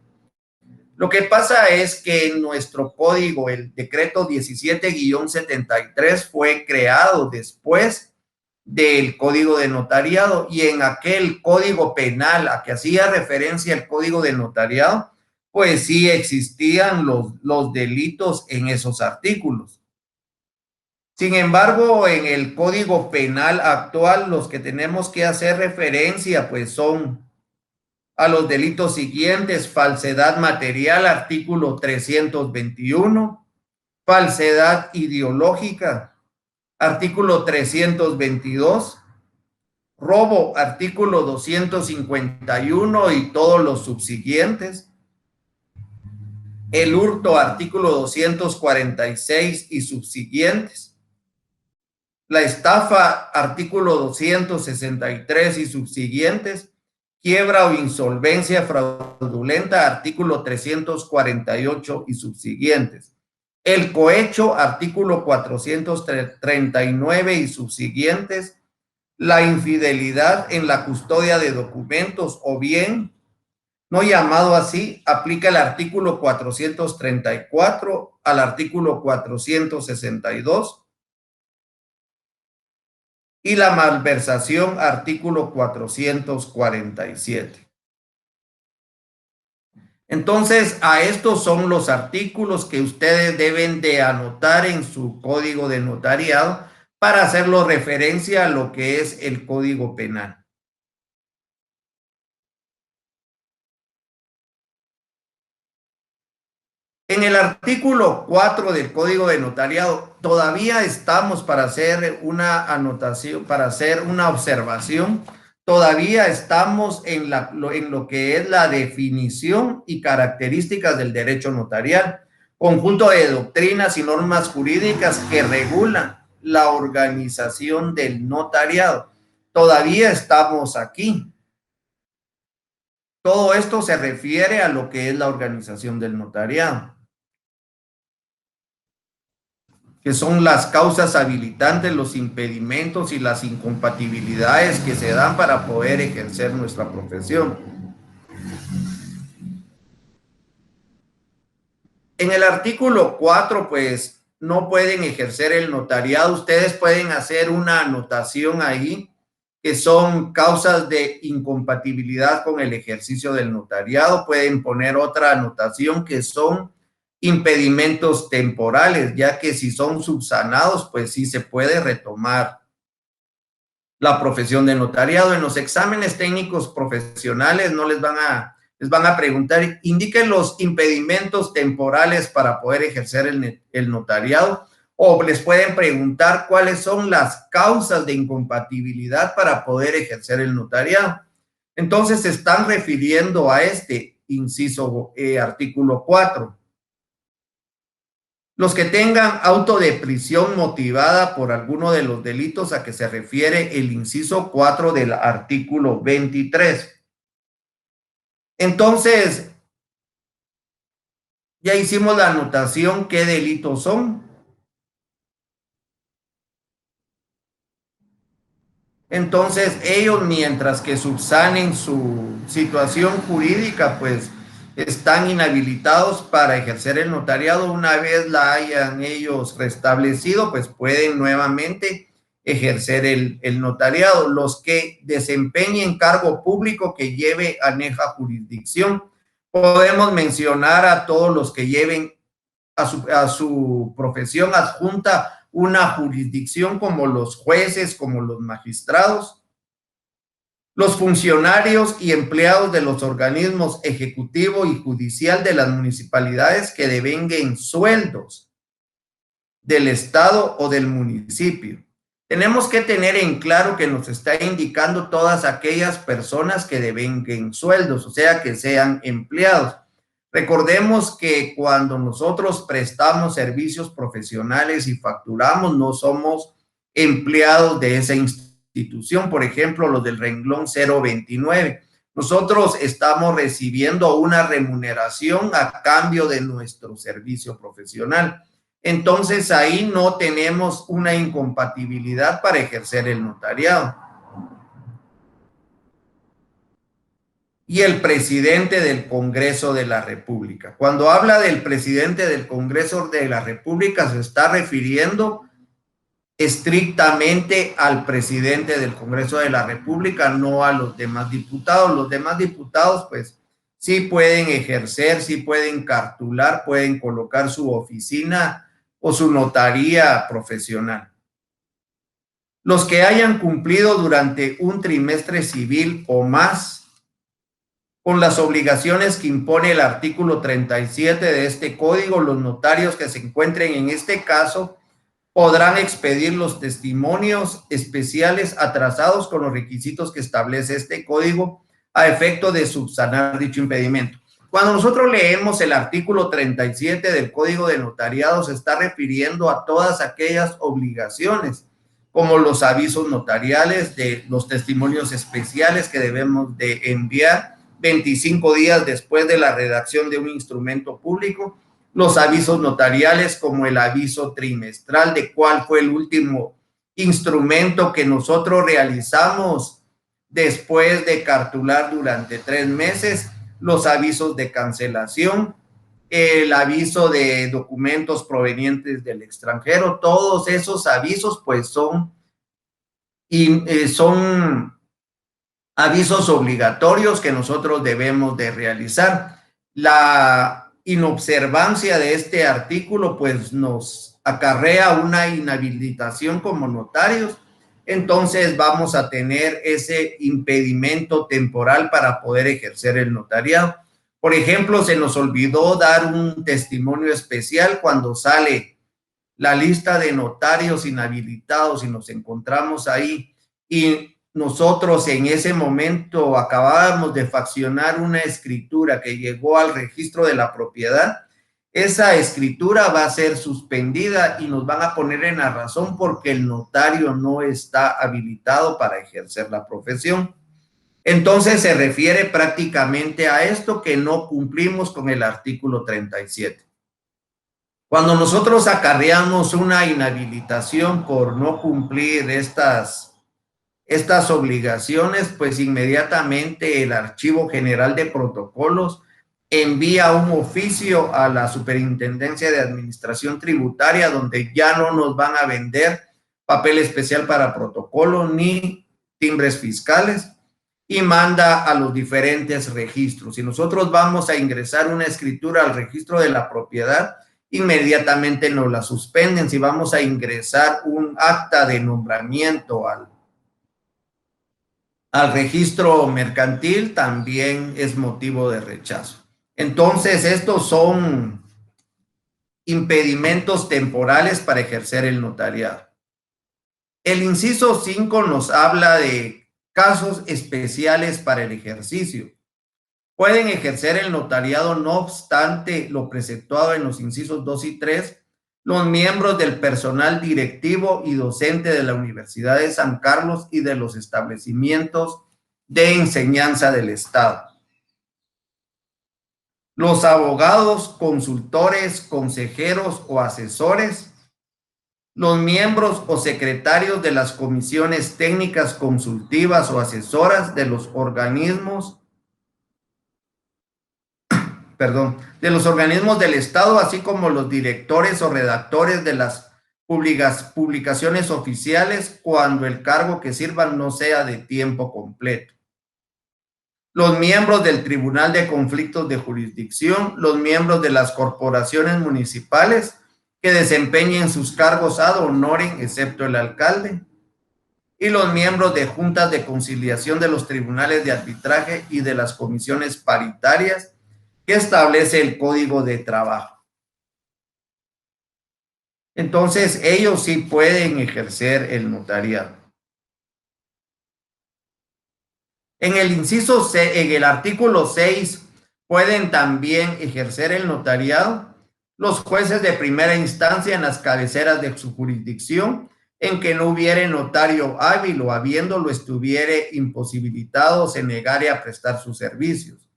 Lo que pasa es que en nuestro código, el decreto 17-73 fue creado después del Código de Notariado, y en aquel Código Penal a que hacía referencia el Código de Notariado, pues sí existían los delitos en esos artículos. Sin embargo, en el Código Penal actual, los que tenemos que hacer referencia, pues son a los delitos siguientes: falsedad material, artículo 321, falsedad ideológica, artículo 322, robo, artículo 251 y todos los subsiguientes, el hurto, artículo 246 y subsiguientes, la estafa, artículo 263 y subsiguientes, quiebra o insolvencia fraudulenta, artículo 348 y subsiguientes, el cohecho, artículo 439 y subsiguientes, la infidelidad en la custodia de documentos o bien no llamado así, aplica el artículo 434 al artículo 462 y la malversación, artículo 447. Entonces, a estos son los artículos que ustedes deben de anotar en su código de notariado para hacerlo referencia a lo que es el Código Penal. En el artículo 4 del Código de Notariado todavía estamos para hacer una anotación, para hacer una observación. Todavía estamos en lo que es la definición y características del derecho notarial, conjunto de doctrinas y normas jurídicas que regulan la organización del notariado. Todavía estamos aquí. Todo esto se refiere a lo que es la organización del notariado, que son las causas habilitantes, los impedimentos y las incompatibilidades que se dan para poder ejercer nuestra profesión. En el artículo 4, pues, no pueden ejercer el notariado. Ustedes pueden hacer una anotación ahí, que son causas de incompatibilidad con el ejercicio del notariado. Pueden poner otra anotación que son impedimentos temporales, ya que si son subsanados, pues sí se puede retomar la profesión de notariado. En los exámenes técnicos profesionales no les van a preguntar, indiquen los impedimentos temporales para poder ejercer el notariado, o les pueden preguntar cuáles son las causas de incompatibilidad para poder ejercer el notariado. Entonces se están refiriendo a este inciso, artículo 4. Los que tengan auto de prisión motivada por alguno de los delitos a que se refiere el inciso 4 del artículo 23. Entonces, ya hicimos la anotación qué delitos son. Entonces, ellos, mientras que subsanen su situación jurídica, pues están inhabilitados para ejercer el notariado. Una vez la hayan ellos restablecido, pues pueden nuevamente ejercer el notariado. Los que desempeñen cargo público que lleve aneja jurisdicción, podemos mencionar a todos los que lleven a su profesión adjunta una jurisdicción, como los jueces, como los magistrados, los funcionarios y empleados de los organismos ejecutivo y judicial de las municipalidades que devenguen sueldos del Estado o del municipio, Tenemos que tener en claro que nos está indicando todas aquellas personas que devenguen sueldos, o sea, que sean empleados. Recordemos que cuando nosotros prestamos servicios profesionales y facturamos, no somos empleados de esa institución. Por ejemplo, los del renglón 029. Nosotros estamos recibiendo una remuneración a cambio de nuestro servicio profesional. Entonces ahí no tenemos una incompatibilidad para ejercer el notariado. Y el presidente del Congreso de la República. Cuando habla del presidente del Congreso de la República, se está refiriendo estrictamente al presidente del Congreso de la República, no a los demás diputados. Los demás diputados, pues, sí pueden ejercer, sí pueden cartular, pueden colocar su oficina o su notaría profesional. Los que hayan cumplido durante un trimestre civil o más con las obligaciones que impone el artículo 37 de este código, los notarios que se encuentren en este caso podrán expedir los testimonios especiales atrasados con los requisitos que establece este código a efecto de subsanar dicho impedimento. Cuando nosotros leemos el artículo 37 del Código de Notariado, se está refiriendo a todas aquellas obligaciones, como los avisos notariales, de los testimonios especiales que debemos de enviar 25 días después de la redacción de un instrumento público, los avisos notariales como el aviso trimestral de cuál fue el último instrumento que nosotros realizamos después de cartular durante 3 meses, los avisos de cancelación, el aviso de documentos provenientes del extranjero. Todos esos avisos pues son avisos obligatorios que nosotros debemos de realizar. La inobservancia de este artículo pues nos acarrea una inhabilitación como notarios. Entonces vamos a tener ese impedimento temporal para poder ejercer el notariado. Por ejemplo, se nos olvidó dar un testimonio especial cuando sale la lista de notarios inhabilitados y nos encontramos ahí y nosotros en ese momento acabábamos de faccionar una escritura que llegó al registro de la propiedad. Esa escritura va a ser suspendida y nos van a poner en la razón porque el notario no está habilitado para ejercer la profesión. Entonces se refiere prácticamente a esto, que no cumplimos con el artículo 37. Cuando nosotros acarreamos una inhabilitación por no cumplir estas obligaciones, pues inmediatamente el Archivo General de Protocolos envía un oficio a la Superintendencia de Administración Tributaria, donde ya no nos van a vender papel especial para protocolo ni timbres fiscales, y manda a los diferentes registros. Si nosotros vamos a ingresar una escritura al registro de la propiedad, inmediatamente nos la suspenden. Si vamos a ingresar un acta de nombramiento al registro mercantil, también es motivo de rechazo. Entonces, estos son impedimentos temporales para ejercer el notariado. El inciso 5 nos habla de casos especiales para el ejercicio. Pueden ejercer el notariado, no obstante lo preceptuado en los incisos 2 y 3, los miembros del personal directivo y docente de la Universidad de San Carlos y de los establecimientos de enseñanza del Estado. Los abogados, consultores, consejeros o asesores, los miembros o secretarios de las comisiones técnicas consultivas o asesoras de los organismos del Estado, así como los directores o redactores de las publicaciones oficiales cuando el cargo que sirvan no sea de tiempo completo. Los miembros del Tribunal de Conflictos de Jurisdicción, los miembros de las corporaciones municipales que desempeñen sus cargos ad honorem, excepto el alcalde, y los miembros de juntas de conciliación de los tribunales de arbitraje y de las comisiones paritarias que establece el Código de Trabajo. Entonces, ellos sí pueden ejercer el notariado. En el inciso C, en el artículo 6, pueden también ejercer el notariado los jueces de primera instancia en las cabeceras de su jurisdicción en que no hubiere notario hábil o habiéndolo estuviere imposibilitado se negare a prestar sus servicios.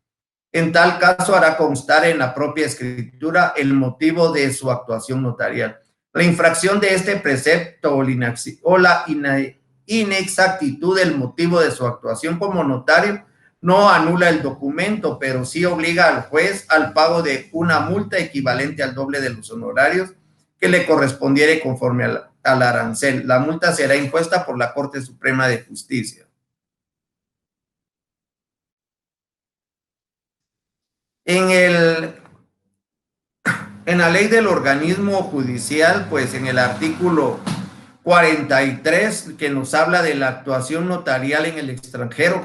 En tal caso hará constar en la propia escritura el motivo de su actuación notarial. La infracción de este precepto o la inexactitud del motivo de su actuación como notario no anula el documento, pero sí obliga al juez al pago de una multa equivalente al doble de los honorarios que le correspondiere conforme al arancel. La multa será impuesta por la Corte Suprema de Justicia. En la ley del organismo judicial, pues en el artículo 43, que nos habla de la actuación notarial en el extranjero,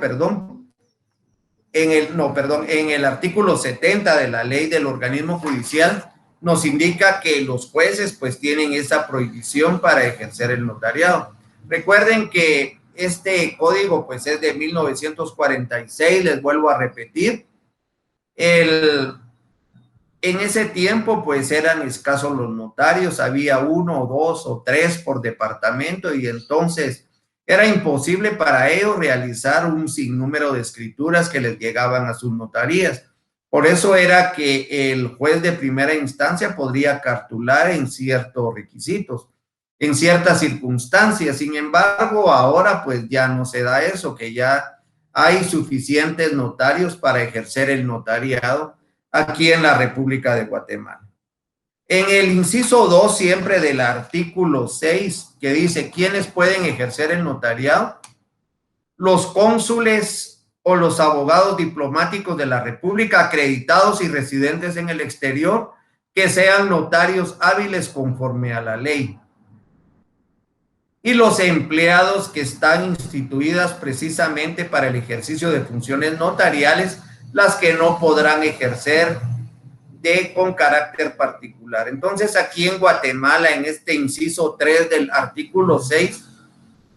en el artículo 70 de la ley del organismo judicial, nos indica que los jueces pues tienen esa prohibición para ejercer el notariado. Recuerden que este código pues es de 1946, les vuelvo a repetir. En ese tiempo, pues eran escasos los notarios, había uno, dos o tres por departamento y entonces era imposible para ellos realizar un sinnúmero de escrituras que les llegaban a sus notarías. Por eso era que el juez de primera instancia podría cartular en ciertos requisitos, en ciertas circunstancias. Sin embargo, ahora pues ya no se da eso, que ya hay suficientes notarios para ejercer el notariado aquí en la República de Guatemala. En el inciso 2 siempre del artículo 6, que dice quiénes pueden ejercer el notariado, los cónsules o los abogados diplomáticos de la República acreditados y residentes en el exterior que sean notarios hábiles conforme a la ley. Y los empleados que están instituidas precisamente para el ejercicio de funciones notariales, las que no podrán ejercer con carácter particular. Entonces, aquí en Guatemala, en este inciso 3 del artículo 6,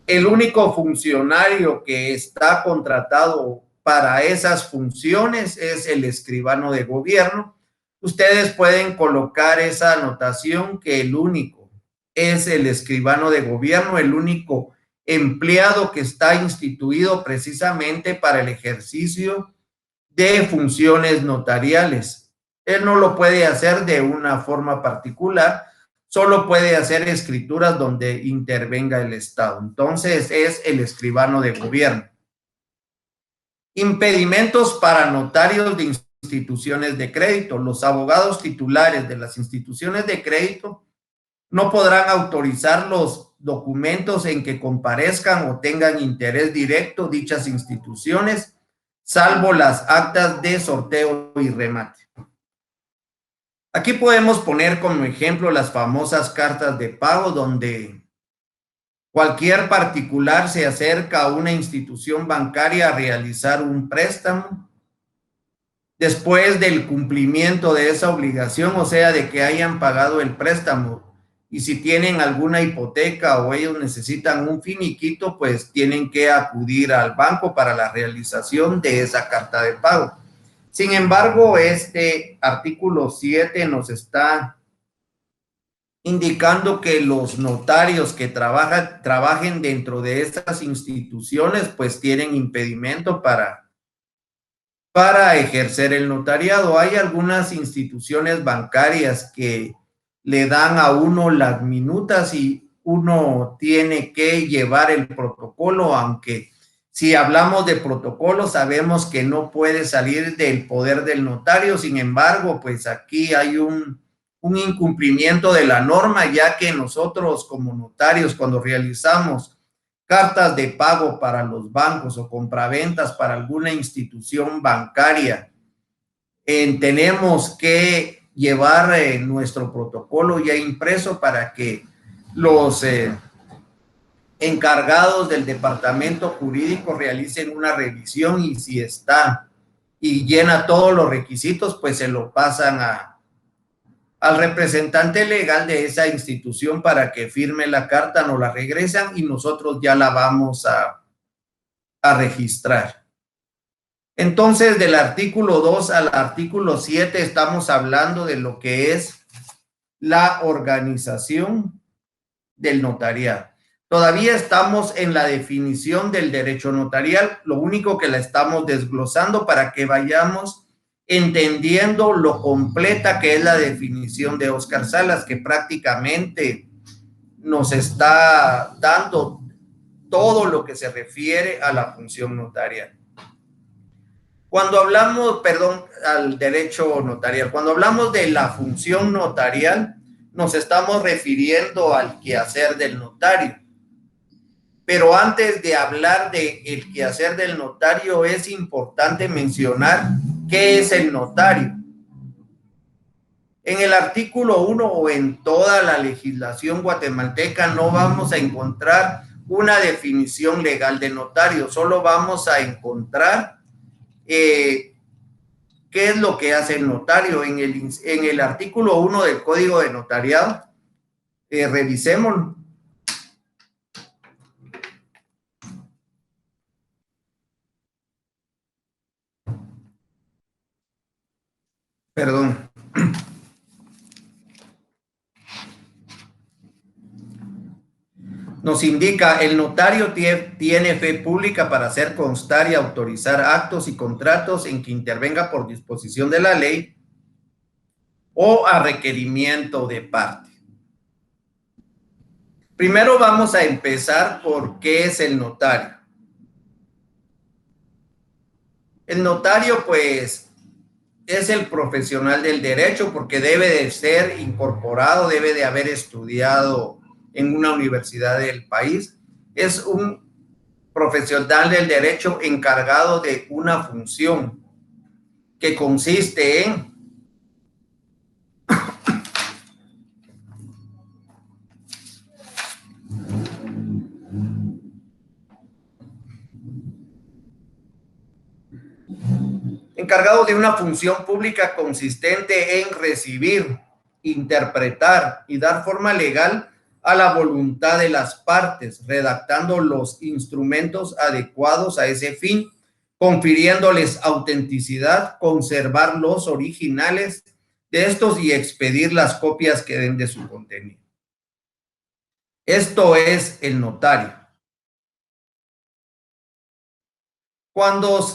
el único funcionario que está contratado para esas funciones es el escribano de gobierno. Ustedes pueden colocar esa anotación que el único es el escribano de gobierno, el único empleado que está instituido precisamente para el ejercicio de funciones notariales. Él no lo puede hacer de una forma particular, solo puede hacer escrituras donde intervenga el Estado. Entonces es el escribano de gobierno. Impedimentos para notarios de instituciones de crédito. Los abogados titulares de las instituciones de crédito no podrán autorizar los documentos en que comparezcan o tengan interés directo dichas instituciones, salvo las actas de sorteo y remate. Aquí podemos poner como ejemplo las famosas cartas de pago, donde cualquier particular se acerca a una institución bancaria a realizar un préstamo. Después del cumplimiento de esa obligación, o sea, de que hayan pagado el préstamo, y si tienen alguna hipoteca o ellos necesitan un finiquito, pues tienen que acudir al banco para la realización de esa carta de pago. Sin embargo, este artículo 7 nos está indicando que los notarios que trabajen dentro de estas instituciones, pues tienen impedimento para ejercer el notariado. Hay algunas instituciones bancarias que le dan a uno las minutas y uno tiene que llevar el protocolo, aunque si hablamos de protocolo sabemos que no puede salir del poder del notario. Sin embargo, pues aquí hay un incumplimiento de la norma, ya que nosotros como notarios, cuando realizamos cartas de pago para los bancos o compraventas para alguna institución bancaria, tenemos que llevar nuestro protocolo ya impreso para que los encargados del departamento jurídico realicen una revisión, y si está y llena todos los requisitos, pues se lo pasan al representante legal de esa institución para que firme la carta, nos la regresan y nosotros ya la vamos a registrar. Entonces, del artículo 2 al artículo 7 estamos hablando de lo que es la organización del notariado. Todavía estamos en la definición del derecho notarial, lo único que la estamos desglosando para que vayamos entendiendo lo completa que es la definición de Óscar Salas, que prácticamente nos está dando todo lo que se refiere a la función notarial. Cuando hablamos, perdón, al derecho notarial, cuando hablamos de la función notarial, nos estamos refiriendo al quehacer del notario. Pero antes de hablar del quehacer del notario, es importante mencionar qué es el notario. En el artículo 1 o en toda la legislación guatemalteca no vamos a encontrar una definición legal de notario, solo vamos a encontrar qué es lo que hace el notario. En el artículo 1 del Código de Notariado, revisémoslo. Perdón. Nos indica, el notario tiene fe pública para hacer constar y autorizar actos y contratos en que intervenga por disposición de la ley o a requerimiento de parte. Primero vamos a empezar por qué es el notario. El notario, pues, es el profesional del derecho porque debe de ser incorporado, debe de haber estudiado en una universidad del país. Es un profesional del derecho encargado de una función que consiste en una función pública consistente en recibir, interpretar y dar forma legal a la voluntad de las partes, redactando los instrumentos adecuados a ese fin, confiriéndoles autenticidad, conservar los originales de estos y expedir las copias que den de su contenido. Esto es el notario.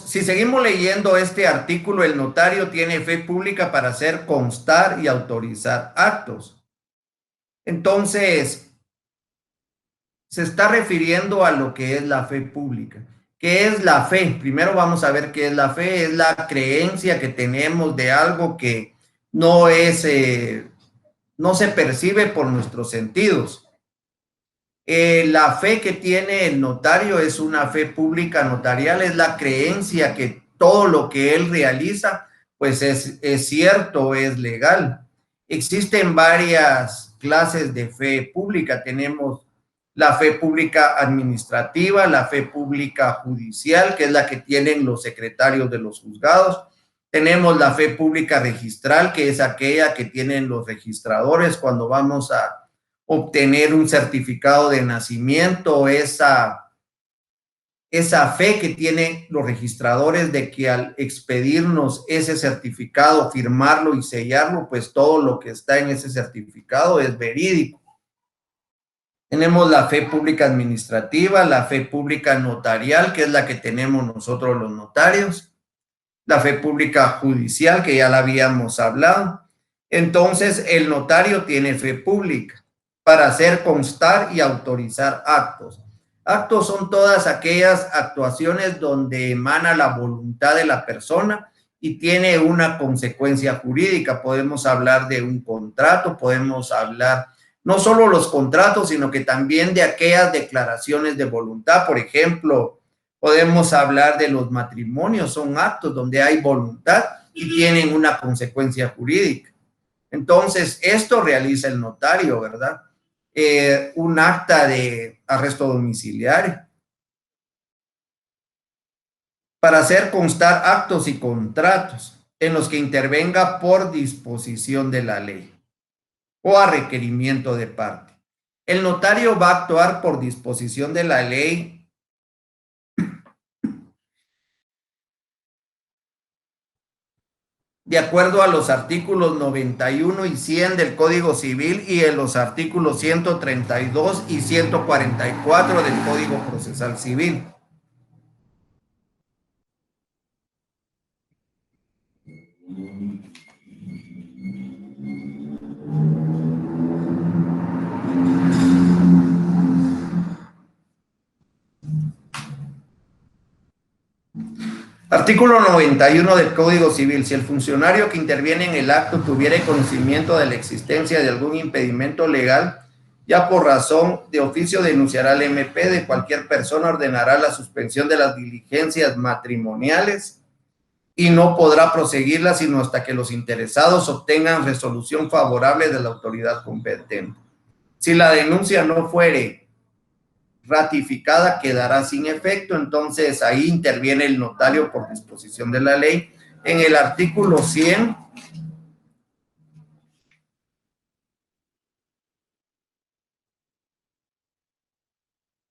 Si seguimos leyendo este artículo, el notario tiene fe pública para hacer constar y autorizar actos. Entonces, se está refiriendo a lo que es la fe pública. ¿Qué es la fe? Primero vamos a ver qué es la fe. Es la creencia que tenemos de algo que no se percibe por nuestros sentidos. La fe que tiene el notario es una fe pública notarial, es la creencia que todo lo que él realiza, pues es cierto, es legal. Existen varias clases de fe pública. Tenemos la fe pública administrativa, la fe pública judicial, que es la que tienen los secretarios de los juzgados. Tenemos la fe pública registral, que es aquella que tienen los registradores cuando vamos a obtener un certificado de nacimiento, esa fe que tienen los registradores de que al expedirnos ese certificado, firmarlo y sellarlo, pues todo lo que está en ese certificado es verídico. Tenemos la fe pública administrativa, la fe pública notarial, que es la que tenemos nosotros los notarios, la fe pública judicial, que ya la habíamos hablado. Entonces, el notario tiene fe pública para hacer constar y autorizar actos. Actos son todas aquellas actuaciones donde emana la voluntad de la persona y tiene una consecuencia jurídica. Podemos hablar de un contrato, podemos hablar no solo los contratos, sino que también de aquellas declaraciones de voluntad. Por ejemplo, podemos hablar de los matrimonios, son actos donde hay voluntad y tienen una consecuencia jurídica. Entonces, esto realiza el notario, ¿verdad? Un acta de arresto domiciliario para hacer constar actos y contratos en los que intervenga por disposición de la ley. o a requerimiento de parte. El notario va a actuar por disposición de la ley de acuerdo a los artículos 91 y 100 del Código Civil y en los artículos 132 y 144 del Código Procesal Civil. Artículo 91 del Código Civil. Si el funcionario que interviene en el acto tuviera conocimiento de la existencia de algún impedimento legal, ya por razón de oficio denunciará al MP de cualquier persona, ordenará la suspensión de las diligencias matrimoniales y no podrá proseguirlas sino hasta que los interesados obtengan resolución favorable de la autoridad competente. Si la denuncia no fuere ratificada, quedará sin efecto. Entonces ahí interviene el notario por disposición de la ley. En el artículo 100,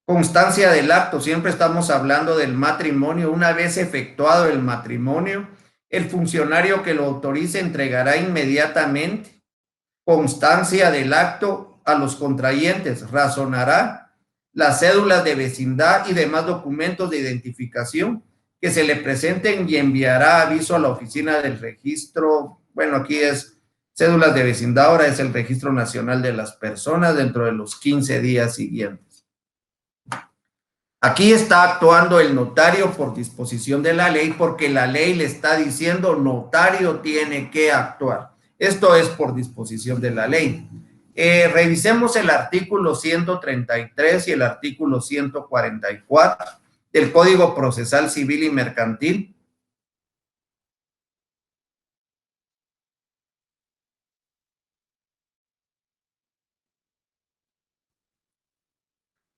constancia del acto, siempre estamos hablando del matrimonio. Una vez efectuado el matrimonio, el funcionario que lo autorice entregará inmediatamente constancia del acto a los contrayentes, razonará las cédulas de vecindad y demás documentos de identificación que se le presenten y enviará aviso a la oficina del registro. Bueno, aquí es cédulas de vecindad, ahora es el Registro Nacional de las Personas dentro de los 15 días siguientes. Aquí está actuando el notario por disposición de la ley porque la ley le está diciendo notario tiene que actuar. Esto es por disposición de la ley. Revisemos el artículo 133 y el artículo 144 del Código Procesal Civil y Mercantil.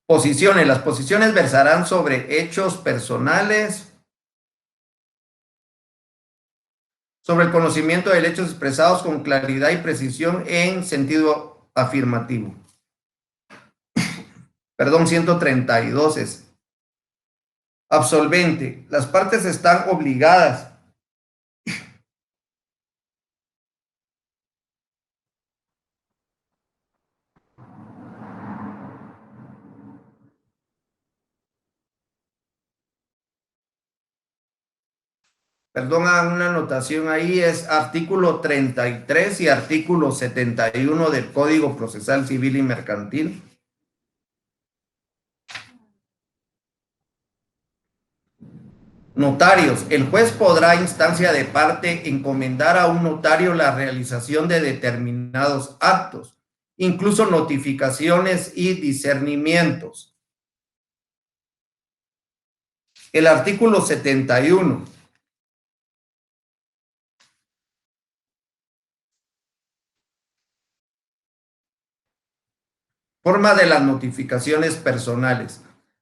Posiciones. Las posiciones versarán sobre hechos personales, sobre el conocimiento de hechos expresados con claridad y precisión en sentido afirmativo. Perdón, 132 es. Absolvente. Las partes están obligadas perdón, hagan una anotación ahí, es artículo 33 y artículo 71 del Código Procesal Civil y Mercantil. Notarios. El juez podrá, a instancia de parte, encomendar a un notario la realización de determinados actos, incluso notificaciones y discernimientos. El artículo 71. Forma de las notificaciones personales.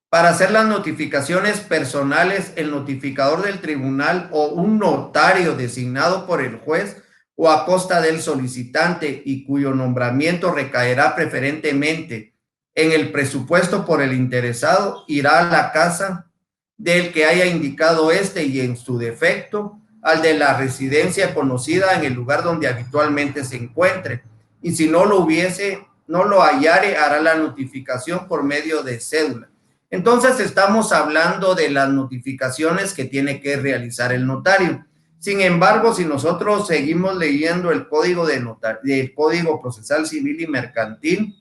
Para hacer las notificaciones personales, el notificador del tribunal o un notario designado por el juez o a costa del solicitante y cuyo nombramiento recaerá preferentemente en el presupuesto por el interesado, irá a la casa del que haya indicado este y en su defecto al de la residencia conocida en el lugar donde habitualmente se encuentre. Y si no lo hallare, hará la notificación por medio de cédula. Entonces estamos hablando de las notificaciones que tiene que realizar el notario. Sin embargo, si nosotros seguimos leyendo el Código del Código Procesal Civil y Mercantil,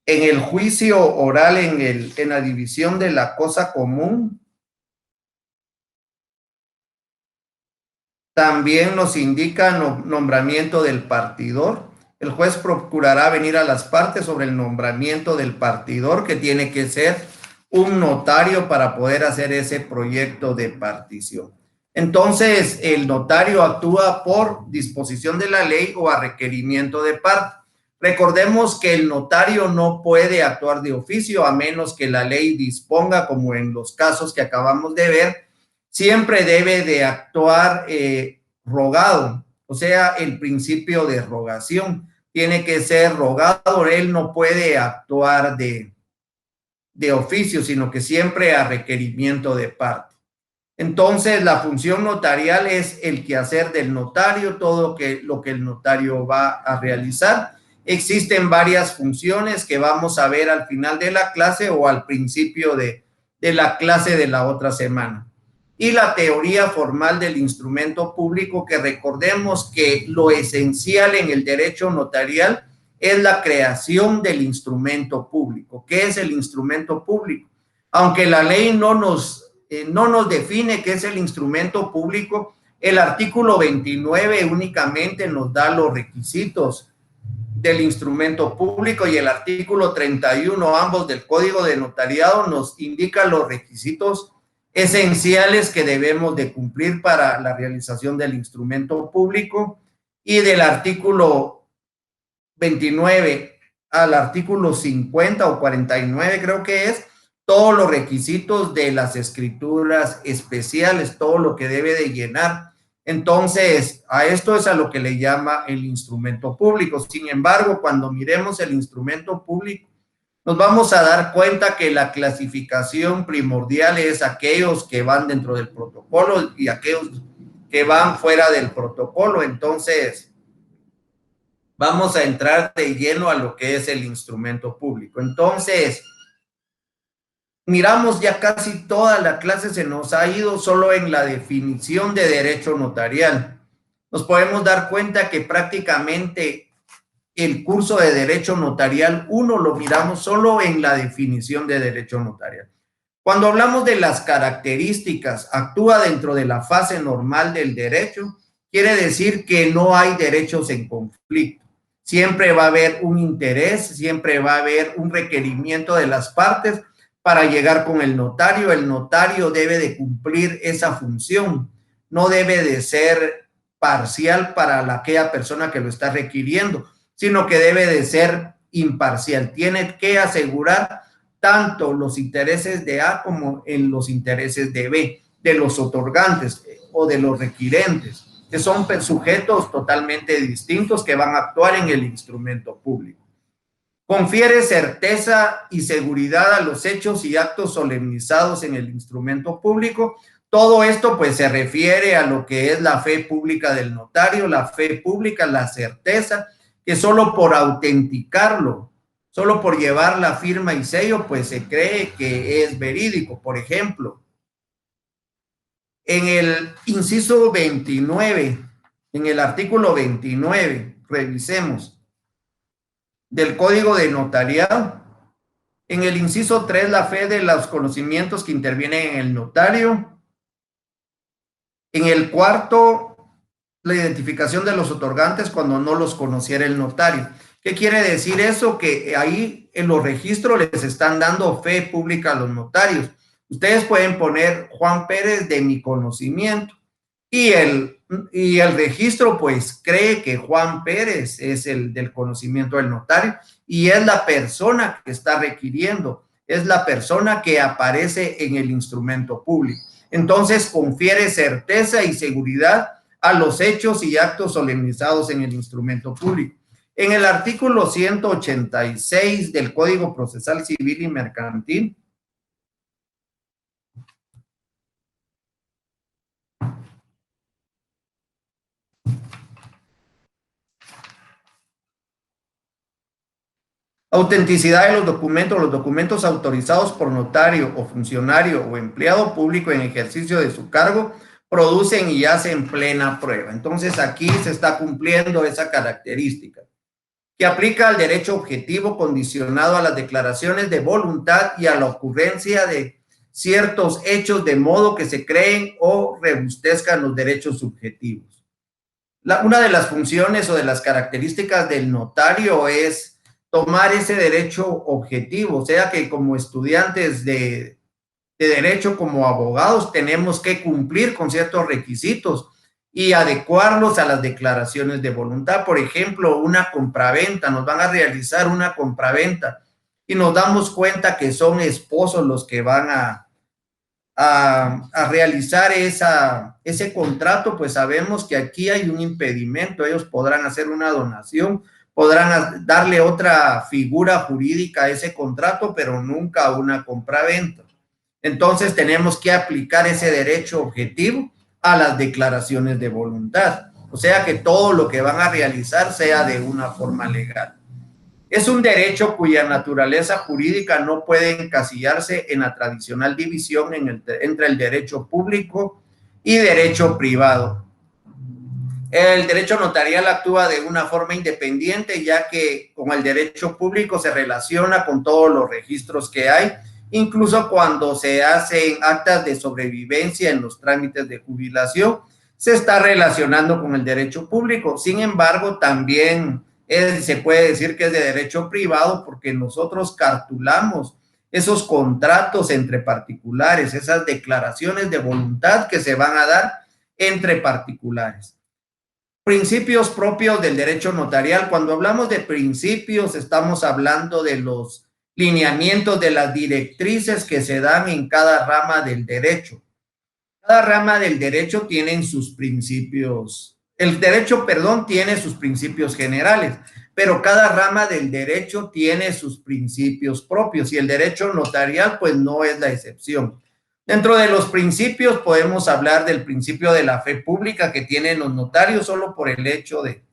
en el juicio oral, en la división de la cosa común, también nos indica nombramiento del partidor. El juez procurará venir a las partes sobre el nombramiento del partidor, que tiene que ser un notario para poder hacer ese proyecto de partición. Entonces, el notario actúa por disposición de la ley o a requerimiento de parte. Recordemos que el notario no puede actuar de oficio a menos que la ley disponga, como en los casos que acabamos de ver, siempre debe de actuar rogado, o sea, el principio de rogación. tiene que ser rogado, él no puede actuar de oficio, sino que siempre a requerimiento de parte. Entonces, la función notarial es el quehacer del notario, todo lo que el notario va a realizar. Existen varias funciones que vamos a ver al final de la clase o al principio de la clase de la otra semana. Y la teoría formal del instrumento público, que recordemos que lo esencial en el derecho notarial es la creación del instrumento público. ¿Qué es el instrumento público? Aunque la ley no nos define qué es el instrumento público, el artículo 29 únicamente nos da los requisitos del instrumento público y el artículo 31, ambos del Código de Notariado, nos indica los requisitos esenciales que debemos de cumplir para la realización del instrumento público. Y del artículo 29 al artículo 50 o 49 creo que es, todos los requisitos de las escrituras especiales, todo lo que debe de llenar. Entonces, a esto es a lo que le llama el instrumento público. Sin embargo, cuando miremos el instrumento público, nos vamos a dar cuenta que la clasificación primordial es aquellos que van dentro del protocolo y aquellos que van fuera del protocolo. Entonces, vamos a entrar de lleno a lo que es el instrumento público. Entonces, miramos ya casi toda la clase, se nos ha ido solo en la definición de derecho notarial. Nos podemos dar cuenta que prácticamente el curso de derecho notarial 1 lo miramos solo en la definición de derecho notarial. Cuando hablamos de las características, actúa dentro de la fase normal del derecho, quiere decir que no hay derechos en conflicto. Siempre va a haber un interés, siempre va a haber un requerimiento de las partes para llegar con el notario. El notario debe de cumplir esa función, no debe de ser parcial para aquella persona que lo está requiriendo, sino que debe de ser imparcial. Tiene que asegurar tanto los intereses de A como en los intereses de B, de los otorgantes o de los requirentes, que son sujetos totalmente distintos que van a actuar en el instrumento público. Confiere certeza y seguridad a los hechos y actos solemnizados en el instrumento público. Todo esto pues se refiere a lo que es la fe pública del notario, la fe pública, la certeza, que solo por autenticarlo, solo por llevar la firma y sello, pues se cree que es verídico. Por ejemplo, en el inciso 29, en el artículo 29, revisemos, del Código de Notariado, en el inciso 3, la fe de los conocimientos que intervienen en el notario. En el cuarto, la identificación de los otorgantes cuando no los conociera el notario. ¿Qué quiere decir eso? Que ahí en los registros les están dando fe pública a los notarios. Ustedes pueden poner Juan Pérez de mi conocimiento y el registro pues cree que Juan Pérez es el del conocimiento del notario y es la persona que está requiriendo, es la persona que aparece en el instrumento público. Entonces confiere certeza y seguridad a los hechos y actos solemnizados en el instrumento público. En el artículo 186 del Código Procesal Civil y Mercantil, autenticidad de los documentos autorizados por notario o funcionario o empleado público en ejercicio de su cargo producen y hacen plena prueba. Entonces aquí se está cumpliendo esa característica que aplica al derecho objetivo condicionado a las declaraciones de voluntad y a la ocurrencia de ciertos hechos de modo que se creen o rebustezcan los derechos subjetivos. Una de las funciones o de las características del notario es tomar ese derecho objetivo, o sea que como estudiantes de derecho, como abogados, tenemos que cumplir con ciertos requisitos y adecuarlos a las declaraciones de voluntad. Por ejemplo, una compraventa, nos van a realizar una compraventa y nos damos cuenta que son esposos los que van a realizar ese contrato, pues sabemos que aquí hay un impedimento. Ellos podrán hacer una donación, podrán darle otra figura jurídica a ese contrato, pero nunca una compraventa. Entonces tenemos que aplicar ese derecho objetivo a las declaraciones de voluntad. O sea, que todo lo que van a realizar sea de una forma legal. Es un derecho cuya naturaleza jurídica no puede encasillarse en la tradicional división entre el derecho público y derecho privado. El derecho notarial actúa de una forma independiente, ya que con el derecho público se relaciona con todos los registros que hay, incluso cuando se hacen actas de sobrevivencia en los trámites de jubilación, se está relacionando con el derecho público. Sin embargo, también se puede decir que es de derecho privado, porque nosotros cartulamos esos contratos entre particulares, esas declaraciones de voluntad que se van a dar entre particulares. Principios propios del derecho notarial. Cuando hablamos de principios, estamos hablando de los lineamientos, de las directrices que se dan en cada rama del derecho. Cada rama del derecho tiene sus principios. El derecho, perdón, tiene sus principios generales, pero cada rama del derecho tiene sus principios propios, y el derecho notarial pues no es la excepción. Dentro de los principios podemos hablar del principio de la fe pública que tienen los notarios. Solo por el hecho de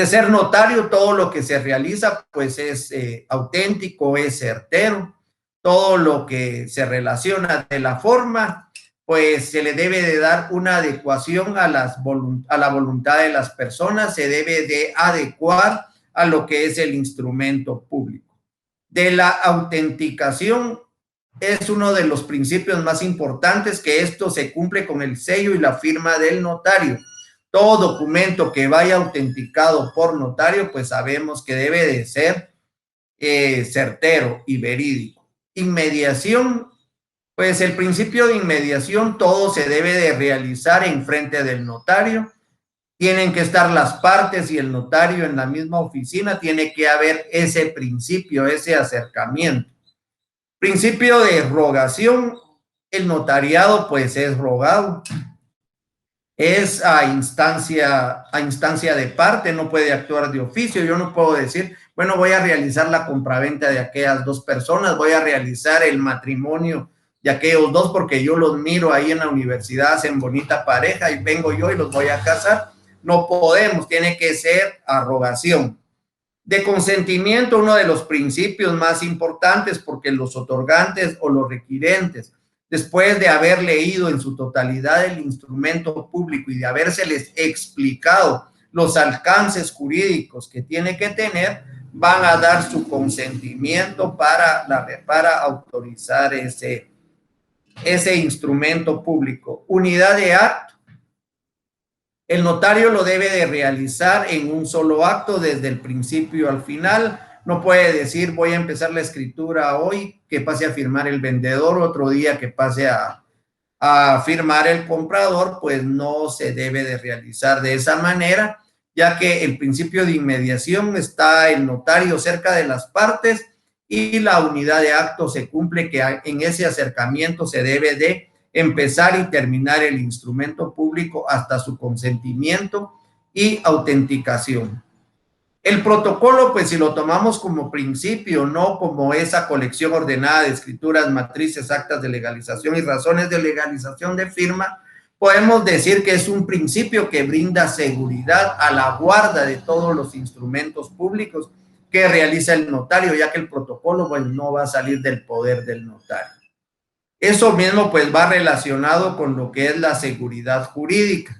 ser notario, todo lo que se realiza pues es auténtico, es certero. Todo lo que se relaciona de la forma, pues se le debe de dar una adecuación a la voluntad de las personas, se debe de adecuar a lo que es el instrumento público. De la autenticación es uno de los principios más importantes, que esto se cumple con el sello y la firma del notario. Todo documento que vaya autenticado por notario, pues sabemos que debe de ser certero y verídico. Inmediación, pues el principio de inmediación, todo se debe de realizar en frente del notario. Tienen que estar las partes y el notario en la misma oficina, tiene que haber ese principio, ese acercamiento. Principio de rogación, el notariado pues es rogado, es a instancia de parte, no puede actuar de oficio. Yo no puedo decir, bueno, voy a realizar la compraventa de aquellas dos personas, voy a realizar el matrimonio de aquellos dos porque yo los miro ahí en la universidad, hacen bonita pareja y vengo yo y los voy a casar. No podemos, tiene que ser a rogación. De consentimiento, uno de los principios más importantes, porque los otorgantes o los requirentes, después de haber leído en su totalidad el instrumento público y de habérseles explicado los alcances jurídicos que tiene que tener, van a dar su consentimiento para autorizar ese instrumento público. Unidad de acto. El notario lo debe de realizar en un solo acto desde el principio al final. No puede decir, voy a empezar la escritura hoy, que pase a firmar el vendedor, otro día que pase a firmar el comprador. Pues no se debe de realizar de esa manera, ya que el principio de inmediación está el notario cerca de las partes y la unidad de acto se cumple, que en ese acercamiento se debe de empezar y terminar el instrumento público hasta su consentimiento y autenticación. El protocolo, pues si lo tomamos como principio, no como esa colección ordenada de escrituras, matrices, actas de legalización y razones de legalización de firma, podemos decir que es un principio que brinda seguridad a la guarda de todos los instrumentos públicos que realiza el notario, ya que el protocolo pues no va a salir del poder del notario. Eso mismo pues va relacionado con lo que es la seguridad jurídica.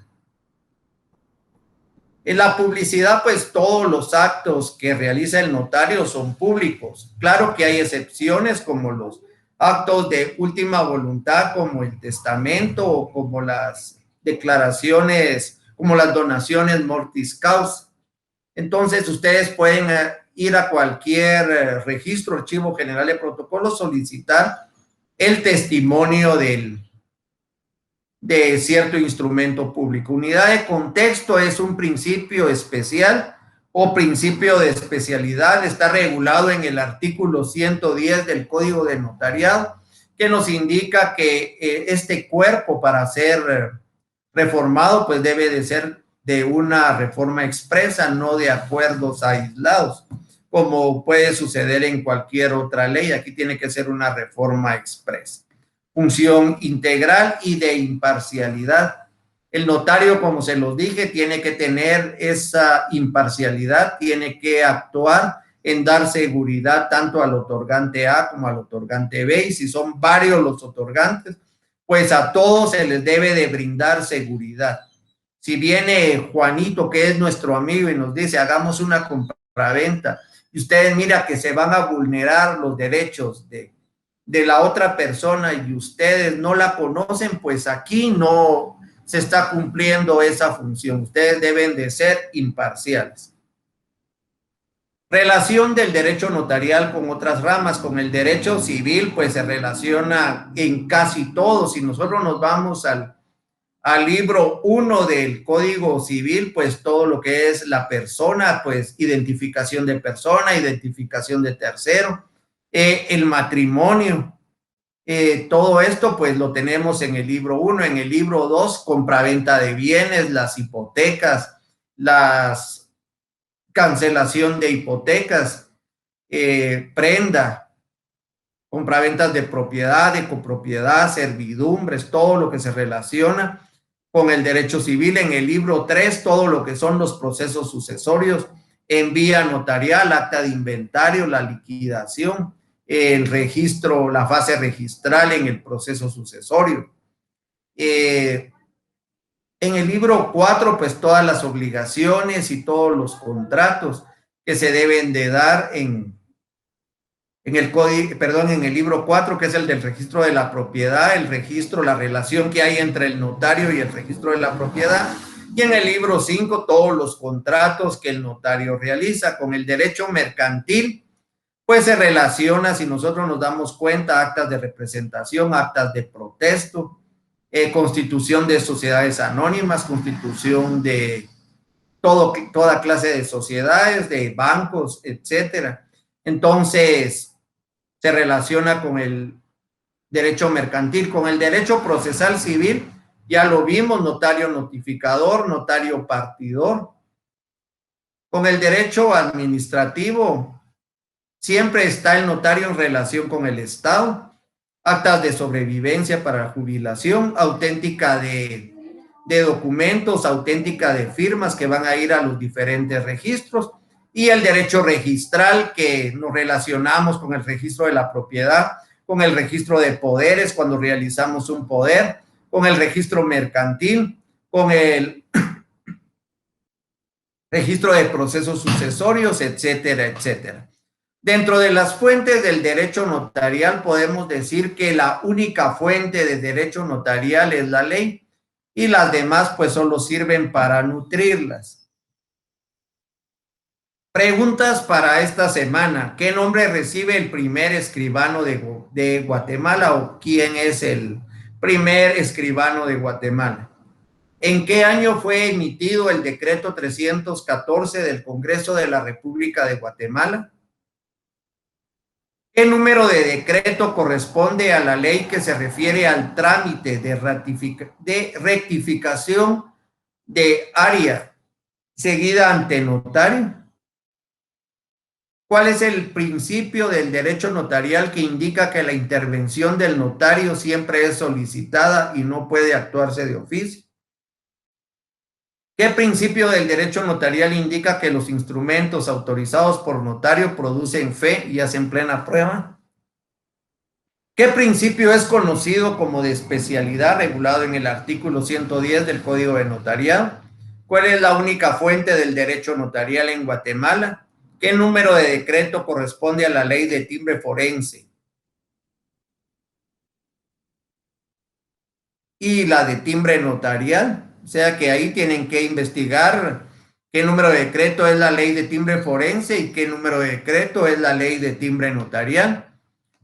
En la publicidad, pues todos los actos que realiza el notario son públicos. Claro que hay excepciones, como los actos de última voluntad, como el testamento o como las declaraciones, como las donaciones mortis causa. Entonces ustedes pueden ir a cualquier registro, archivo general de protocolos, solicitar el testimonio de cierto instrumento público. Unidad de contexto es un principio especial o principio de especialidad. Está regulado en el artículo 110 del Código de Notariado, que nos indica que este cuerpo, para ser reformado, pues debe de ser de una reforma expresa, no de acuerdos aislados, como puede suceder en cualquier otra ley. Aquí tiene que ser una reforma expresa. Función integral y de imparcialidad. El notario, como se los dije, tiene que tener esa imparcialidad, tiene que actuar en dar seguridad tanto al otorgante A como al otorgante B, y si son varios los otorgantes, pues a todos se les debe de brindar seguridad. Si viene Juanito, que es nuestro amigo, y nos dice, hagamos una compraventa, y ustedes mira que se van a vulnerar los derechos de la otra persona y ustedes no la conocen, pues aquí no se está cumpliendo esa función. Ustedes deben de ser imparciales. Relación del derecho notarial con otras ramas. Con el derecho civil, pues se relaciona en casi todo. Si nosotros nos vamos al libro 1 del Código Civil, pues todo lo que es la persona, pues identificación de persona, identificación de tercero, el matrimonio, todo esto pues lo tenemos en el libro 1. En el libro 2, compraventa de bienes, las hipotecas, las cancelación de hipotecas, prenda, compraventas de propiedad, de copropiedad, servidumbres, todo lo que se relaciona con el derecho civil. En el libro 3, todo lo que son los procesos sucesorios en vía notarial, acta de inventario, la liquidación, el registro, la fase registral en el proceso sucesorio. En el libro 4, pues todas las obligaciones y todos los contratos que se deben de dar en el código, perdón, en el libro 4, que es el del registro de la propiedad, el registro, la relación que hay entre el notario y el registro de la propiedad. Y en el libro 5, todos los contratos que el notario realiza. Con el derecho mercantil, pues se relaciona, si nosotros nos damos cuenta, actas de representación, actas de protesto, constitución de sociedades anónimas, constitución de toda clase de sociedades, de bancos, etcétera. Entonces, se relaciona con el derecho mercantil. Con el derecho procesal civil, ya lo vimos, notario notificador, notario partidor. Con el derecho administrativo, siempre está el notario en relación con el Estado, actas de sobrevivencia para jubilación, auténtica de documentos, auténtica de firmas que van a ir a los diferentes registros, y el derecho registral, que nos relacionamos con el registro de la propiedad, con el registro de poderes cuando realizamos un poder, con el registro mercantil, con el registro de procesos sucesorios, etcétera, etcétera. Dentro de las fuentes del derecho notarial podemos decir que la única fuente de derecho notarial es la ley, y las demás pues solo sirven para nutrirlas. Preguntas para esta semana. ¿Qué nombre recibe el primer escribano de Guatemala, o quién es el primer escribano de Guatemala? ¿En qué año fue emitido el decreto 314 del Congreso de la República de Guatemala? ¿Qué número de decreto corresponde a la ley que se refiere al trámite de rectificación de área seguida ante notario? ¿Cuál es el principio del derecho notarial que indica que la intervención del notario siempre es solicitada y no puede actuarse de oficio? ¿Qué principio del derecho notarial indica que los instrumentos autorizados por notario producen fe y hacen plena prueba? ¿Qué principio es conocido como de especialidad, regulado en el artículo 110 del Código de Notariado? ¿Cuál es la única fuente del derecho notarial en Guatemala? ¿Qué número de decreto corresponde a la ley de timbre forense y la de timbre notarial? O sea que ahí tienen que investigar qué número de decreto es la ley de timbre forense y qué número de decreto es la ley de timbre notarial.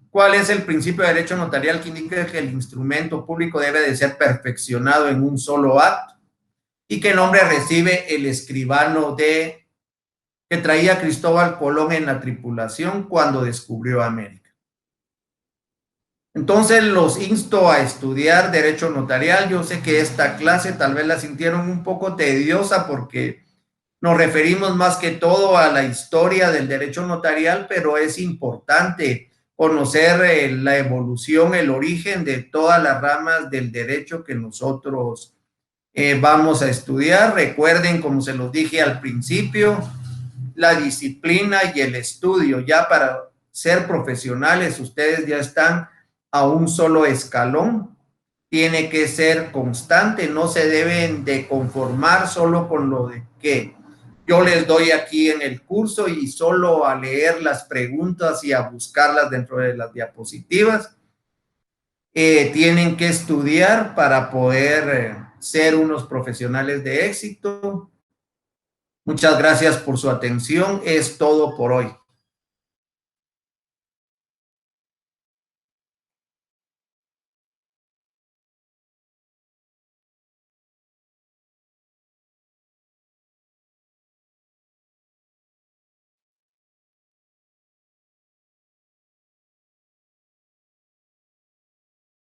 ¿Cuál es el principio de derecho notarial que indica que el instrumento público debe de ser perfeccionado en un solo acto? ¿Y qué nombre recibe el escribano que traía Cristóbal Colón en la tripulación cuando descubrió América? Entonces los insto a estudiar derecho notarial. Yo sé que esta clase tal vez la sintieron un poco tediosa porque nos referimos más que todo a la historia del derecho notarial, pero es importante conocer la evolución, el origen de todas las ramas del derecho que nosotros vamos a estudiar. Recuerden, como se los dije al principio, la disciplina y el estudio. Ya para ser profesionales, ustedes ya están a un solo escalón. Tiene que ser constante, no se deben de conformar solo con lo de que yo les doy aquí en el curso y solo a leer las preguntas y a buscarlas dentro de las diapositivas. Tienen que estudiar para poder ser unos profesionales de éxito. Muchas gracias por su atención. Es todo por hoy.